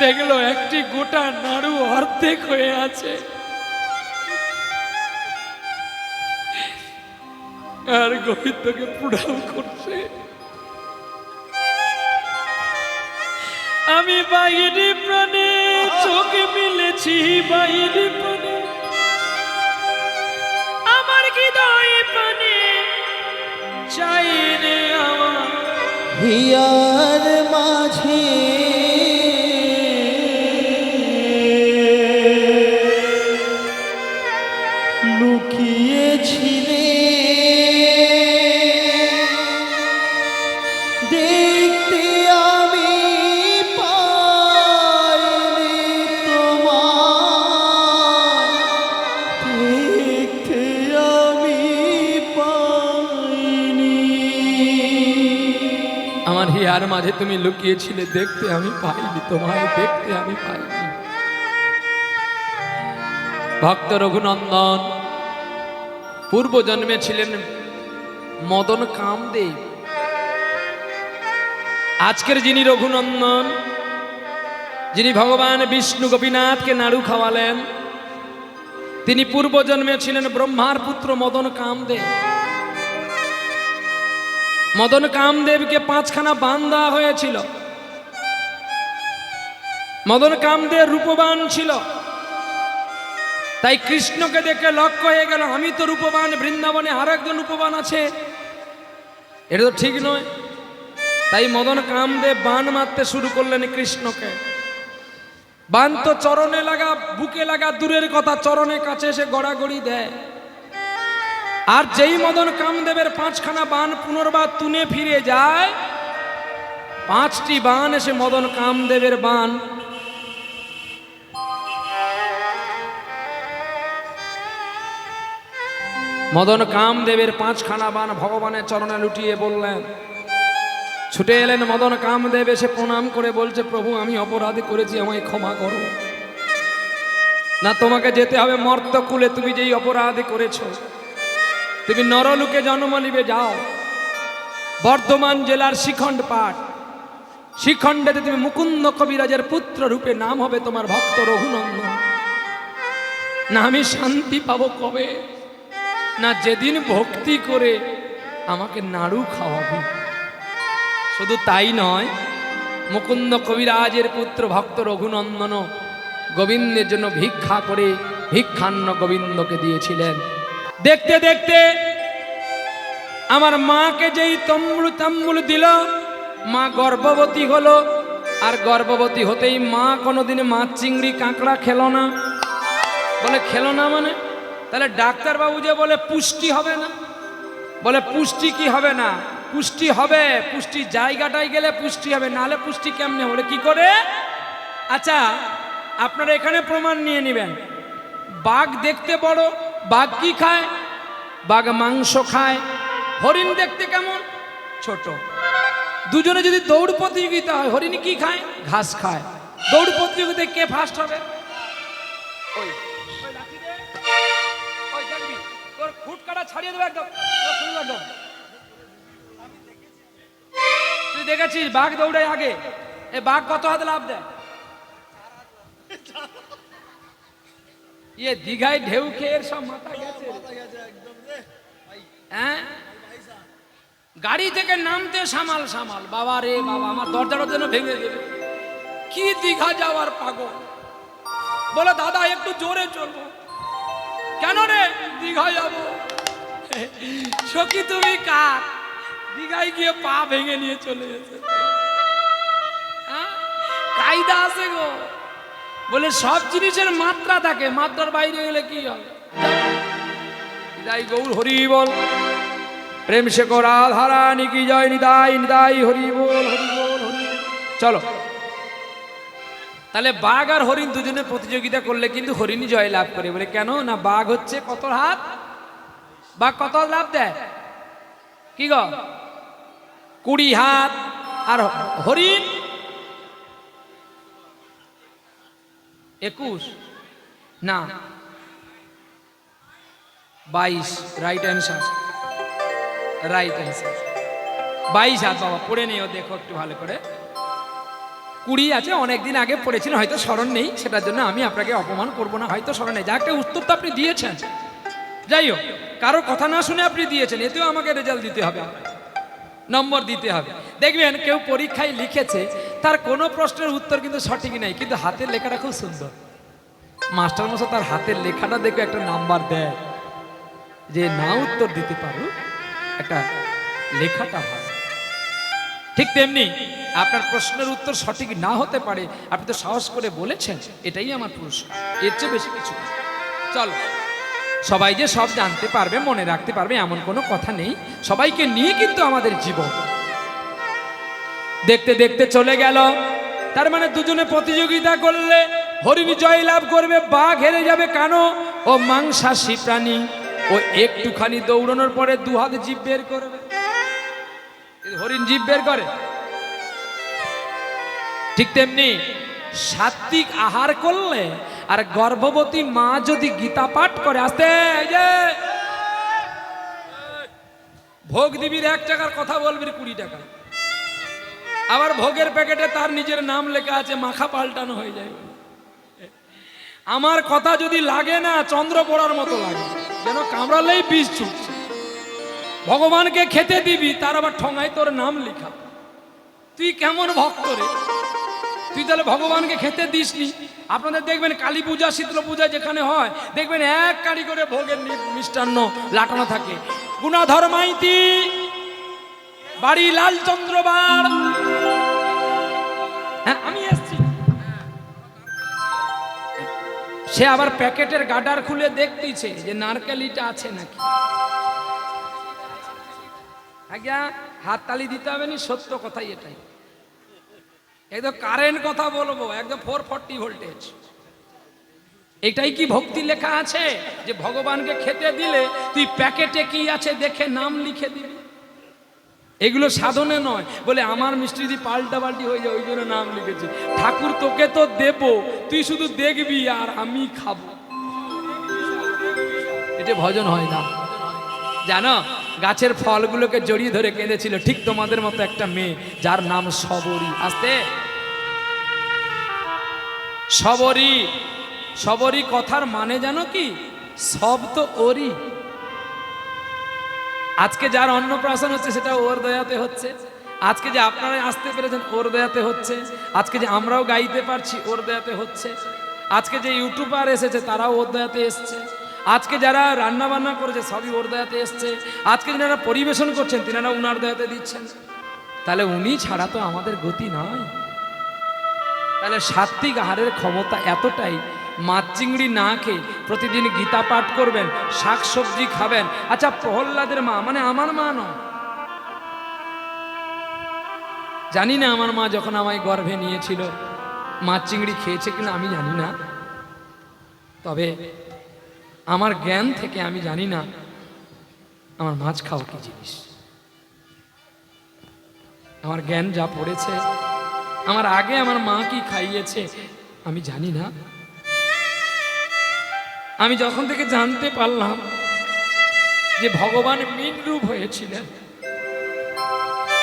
দেখলো একটি গোটা নাড়ু অর্ধেক হয়ে আছে, আর গোবিন্দকে পুড়াও করছে। আমি বাইরে প্রাণে চোখে মিলেছি, বাইরে প্রাণে আমার হৃদয় প্রাণে চাই রে আমার হিয়ার মাঝে লুকিয়েছিলে, দেখতে আমি পাইনি তোমায়, দেখতে আমি পাইনি। আমার হিয়ার মাঝে তুমি লুকিয়েছিলে, দেখতে আমি পাইনি তোমায়, দেখতে আমি পাইনি। ভক্ত রঘুনন্দন পূর্ব জন্মে ছিলেন মদন কামদেব। আজকের যিনি রঘুনন্দন, যিনি ভগবান বিষ্ণু গোপীনাথকে নাড়ু খাওয়ালেন, তিনি পূর্বজন্মে ছিলেন ব্রহ্মার পুত্র মদন কামদেব। মদন কামদেবকে 5খানা বান দেওয়া হয়েছিল। মদন কামদেব রূপবান ছিল, তাই কৃষ্ণকে দেখে লক্ষ্য হয়ে গেল আমি তো রূপবান, বৃন্দাবনে আর একজন রূপবান আছে, এটা তো ঠিক নয়। তাই মদন কামদেব বান মারতে শুরু করলেন কৃষ্ণকে। বান তো চরণে লাগা, বুকে লাগা দূরের কথা, চরণের কাছে এসে গড়াগড়ি দেয়। আর যেই মদন কামদেবের 5খানা বান পুনর্বার তুনে ফিরে যায়, 5টি বান এসে মদন কামদেবের বান মদন কামদেবের 5খানা বান ভগবানের চরণে লুটিয়ে বললেন। ছুটে এলেন মদন কামদেব, এসে প্রণাম করে বলছে প্রভু আমি অপরাধ করেছি, আমায় ক্ষমা করো। না, তোমাকে যেতে হবে মর্তকুলে, তুমি যেই অপরাধ করেছ, তুমি নরলোকে জন্ম নিবে, যাও। বর্ধমান জেলার শিখণ্ড পাঠ, শিখণ্ডেতে তুমি মুকুন্দ কবিরাজের পুত্র রূপে নাম হবে তোমার ভক্ত রঘুনন্দন। না আমি শান্তি পাবো কবে? না যেদিন ভক্তি করে আমাকে নাড়ু খাওয়াবি। শুধু তাই নয়, মুকুন্দ কবিরাজের পুত্র ভক্ত রঘুনন্দন গোবিন্দের জন্য ভিক্ষা করে ভিক্ষান্ন গোবিন্দকে দিয়েছিলেন। দেখতে দেখতে আমার মাকে যেই তম্বুল দিল, মা গর্ভবতী হলো। আর গর্ভবতী হতেই মা কোনোদিন মাছ চিংড়ি কাঁকড়া খেলো না। বলে খেলো না মানে? তাহলে ডাক্তারবাবু যে বলে পুষ্টি হবে না, বলে পুষ্টি কি হবে না? পুষ্টি হবে, পুষ্টি জায়গাটায় গেলে পুষ্টি হবে, নাহলে পুষ্টি কেমনে? বলে কি করে? আচ্ছা আপনারা এখানে প্রমাণ নিয়ে নেবেন। বাঘ দেখতে বড়, বাঘ কি খায়? বাঘ মাংস খায়। হরিণ দেখতে কেমন? ছোট। দুজনে যদি দৌড় প্রতিযোগিতা হয়, হরিণ কি খায়? ঘাস খায়। দৌড় প্রতিযোগিতায় কে ফার্স্ট হবে? ওই লাঠি দে, ওই দেখবি তোর ফুটকাটা ছাড়িয়ে দেবে একদম, একদম। তুই দেখেছিস বাঘ দৌড়ে আগে? এ বাঘ কত হাতে লাভ দেয়? ইয়ে দীঘায় ঢেউ খেয়ে সব মাথা গেছে। হ্যাঁ, গাড়ি থেকে নামতে সামাল সামাল, বাবা রে বাবা, আমার দরজাটা যেন ভেঙে দেবে। কি দীঘা যাওয়ার পাগল। বলে দাদা একটু জোরে চলবো। কেন রে? দীঘা যাবো। সখী তুমি কার? দীঘায় গিয়ে পা ভেঙে নিয়ে চলে গেছে। কায়দা আছে গো। বলে সব জিনিসের মাত্রা থাকে, মাত্রার বাইরে গেলে কি হবে? নিতাই গৌর হরি বল, প্রেম সে রাধা রানী কি জয়। নিতাই নিতাই হরি বল, হরি বল, হরি। চলো তাহলে বাঘ আর হরিণ দুজনে প্রতিযোগিতা করলে কিন্তু হরিণই জয় লাভ করে। বলে কেন? না বাঘ হচ্ছে কত হাত, বাঘ কত লাভ দেয়? কি গো? 20 হাত। আর হরিণ 21 না 22। রাইট অ্যান্সার, রাইট অ্যান্সার 22 হাত। বাবা পড়ে নিও, দেখো একটু ভালো করে। 20 আছে, অনেকদিন আগে পড়েছিলেন, হয়তো স্মরণ নেই, সেটার জন্য আমি আপনাকে অপমান করব না, হয়তো স্মরণ নেই। যা একটা উত্তর তো আপনি দিয়েছেন, যাই হোক, কারো কথা না শুনে আপনি দিয়েছেন, এতেও আমাকে রেজাল্ট দিতে হবে, নম্বর দিতে হবে। দেখবেন কেউ পরীক্ষায় লিখেছে, তার কোনো প্রশ্নের উত্তর কিন্তু সঠিক নাই, কিন্তু হাতের লেখাটা খুব সুন্দর। মাস্টারমশাই তার হাতের লেখাটা দেখে একটা নাম্বার দেয়, যে না উত্তর দিতে পারো একটা লেখাটা হয়। ঠিক তেমনি আপনার প্রশ্নের উত্তর সঠিক না হতে পারে, আপনি তো সাহস করে বলেছেন, এটাই আমার পুরস্কার, এর চেয়ে বেশি কিছু না। চলো, সবাই যে সব জানতে পারবে, মনে রাখতে পারবে এমন কোনো কথা নেই। সবাইকে নিয়ে কিন্তু আমাদের জীবন। দেখতে দেখতে চলে গেল। তার মানে দুজনে প্রতিযোগিতা করলে হরিণ জয় লাভ করবে, বাঘ হেরে যাবে। কেন? ও মাংসাশী প্রাণী, ও একটুখানি দৌড়ানোর পরে 2 হাত জিভ বের করবে। হরিণ জিভ বের করে। ঠিক তেমনি সাত্বিক আহার করলে আর গর্ভবতী মা যদি গীতা পাঠ করে, আসতে ভোগ দিবির 1 টাকার কথা বলবি 20 টাকা। আবার ভোগের প্যাকেটে তার নিজের নাম লেখা আছে, মাখা পাল্টানো হয়ে যায়। আমার কথা যদি লাগে না, চন্দ্র পড়ার মতো লাগে, যেন কামড়ালেই বিষ ছুটছে। ভগবানকে খেতে দিবি, তার আবার ঠঙায় তোর নাম লেখা। তুই কেমন ভক্ত রে? তুই তাহলে ভগবানকে খেতে দিসনি। আপনাদের দেখবেন কালী পূজা, শীতল পূজা যেখানে হয়, দেখবেন এক কারি করে ভোগের মিষ্টান্ন লাটানো থাকে। গুণাধর মাইতি, বাড়ি লালচন্দ্রবার। হ্যাঁ, আমি এসছি। সে আবার প্যাকেটের গাডার খুলে দেখতেছে যে নারকেলিটা আছে নাকি। আজ্ঞা, হাত তালি দিতে হবে না, সত্য কথাই এটাই। একদম কারেন্ট কথা বলবো, একদম 440 ভোল্টেজ। এটাই কি ভক্তি লেখা আছে যে ভগবানকে খেতে দিলে তুই প্যাকেটে কি আছে দেখে নাম লিখে দিবি? এগুলো সাধনে নয়। বলে আমার মিষ্টি দি পাল্টা পাল্টি হয়ে যায়, ওই জন্য নাম লিখেছি। ঠাকুর তোকে তো দেব, তুই শুধু দেখবি আর আমি খাবো। এটা ভজন হয় না, জানো? গাছের ফলগুলোকে জড়িয়ে ধরে কেঁদেছিল ঠিক তোমাদের মতো একটা মেয়ে, যার নাম সবরী। আসতে সবরী। সবরী কথার মানে জানো কি? সব তো ওরই। আজকে যার অন্নপ্রাশন হচ্ছে সেটা ওর দয়াতে হচ্ছে। আজকে যে আপনারা আসতে পেরেছেন ওর দয়াতে হচ্ছে। আজকে যে আমরাও গাইতে পারছি ওর দয়াতে হচ্ছে। আজকে যে ইউটিউবার এসেছে তারাও ওর দয়াতে এসছে। আজকে যারা রান্না বান্না করেছে সবই ওর দয়াতে এসছে। আজকে যারা পরিবেশন করছেন তিনারা উনার দয়াতে দিচ্ছেন। তাহলে উনি ছাড়া তো আমাদের গতি নয়। তাহলে সাত্বিক আহারের ক্ষমতা এতটাই, মাছ চিংড়ি না খেয়ে প্রতিদিন গীতা পাঠ করবেন, শাক সবজি খাবেন। আচ্ছা, প্রহ্লাদের মা মানে আমার মা নয়, জানি না আমার মা যখন আমায় গর্ভে নিয়েছিল মাছ চিংড়ি খেয়েছে কিনা আমি জানি না। তবে আমার জ্ঞান থেকে আমি জানি না আমার মাছ খাওয়া কি জিনিস। আমার জ্ঞান যা পড়েছে, আমার আগে আমার মা কি খাইয়েছে আমি জানি না। আমি যখন থেকে জানতে পারলাম যে ভগবান মীন রূপ হয়েছিলেন,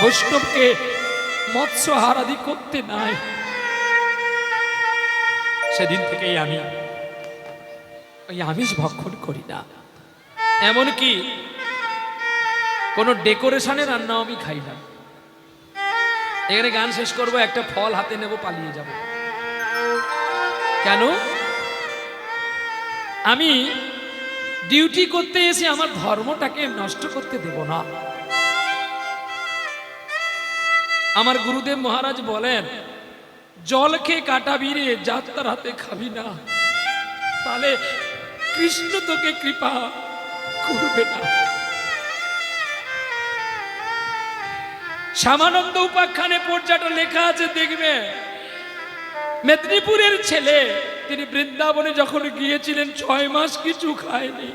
বৈষ্ণবকে মৎস্য আহারাদি করতে নাই, সেদিন থেকেই আমি ওই আমিষ ভক্ষণ করি না। এমনকি কোনো ডেকোরেশনের রান্নাও আমি খাই না। এখানে গান শেষ করব, একটা ফল হাতে নেব, পালিয়ে যাব। কেন? আমি ডিউটি করতে এসে আমার ধর্মটাকে নষ্ট করতে দেব না। আমার গুরুদেব মহারাজ বলেন, জল খেয়ে কাটাবি রে, যাত্রার হাতে খাবি না, তাহলে কৃষ্ণ তোকে কৃপা করবে না। শ্যামানন্দ উপাখ্যানে পর্যাটা লেখা আছে, দেখবে মেদিনীপুরের ছেলে, তিনি বৃন্দাবনে যখন গিয়েছিলেন 6 মাস কিছু খায়নি।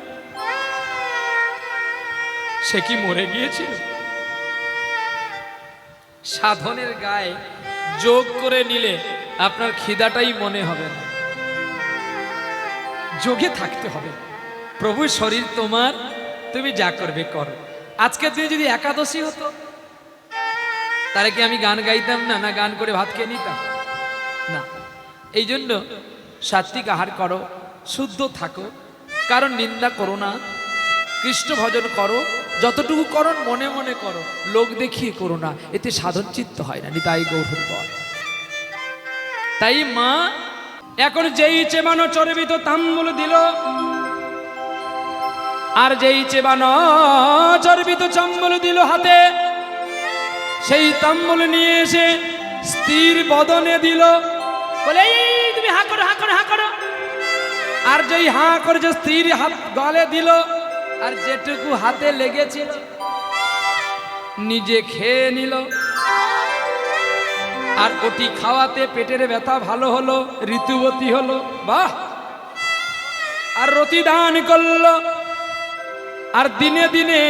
সে কি মরে গিয়েছিল? সাধনের গায়ে যোগ করে নিলে আপনার খিদাটাই মনে হবে না। যোগে থাকতে হবে। প্রভু শরীর তোমার, তুমি যা করবে করো। আজকে তুই যদি একাদশী হতো তাহলে কি আমি গান গাইতাম না? না গান করে ভাত খেয়ে নিতাম না। এই জন্য সাত্বিক আহার করো, শুদ্ধ থাকো, কারণ নিন্দা করো না, কৃষ্ণ ভজন করো, যতটুকু করো মনে মনে করো, লোক দেখিয়ে করো না, এতে সাধন চিত্ত হয় না। নিতাই গৌর হরিবল। তাই মা এখন যেই চেবানো চর্বিত তাম্বুল দিল, আর যেই চেবানো চর্বিত চাম্বুল দিল হাতে, সেই তাম্বুল নিয়ে এসে স্থির বদনে দিল, বলে এই তুমি হা করো, হা করো, হা করো। আর যেই হা করে যে স্থির হাত গলে দিল, আর যেটুকু হাতে লেগেছিল নিজে খেয়ে নিল। আর ওটি খাওয়াতে পেটের ব্যথা ভালো হলো, ঋতুবতী হলো, বাহ। আর রতি দান করলো, আর দিনে দিনে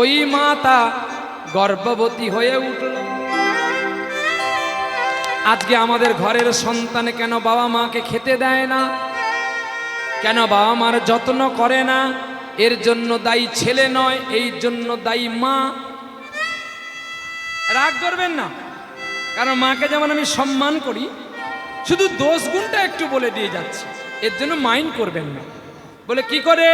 ওই মাতা গর্ভবতী হয়ে উঠল। আজকে আমাদের ঘরের সন্তান কেন বাবা মাকে খেতে দেয় না, কেন বাবা মার যত্ন করে না? এর জন্য দায়ী ছেলে নয়, এই জন্য দায়ী মা। রাগ করবেন না, কারণ মাকে যেমন আমি সম্মান করি, শুধু দোষ গুণটা একটু বলে দিয়ে যাচ্ছি, এর জন্য মাইন্ড করবেন না। বলে কি করে?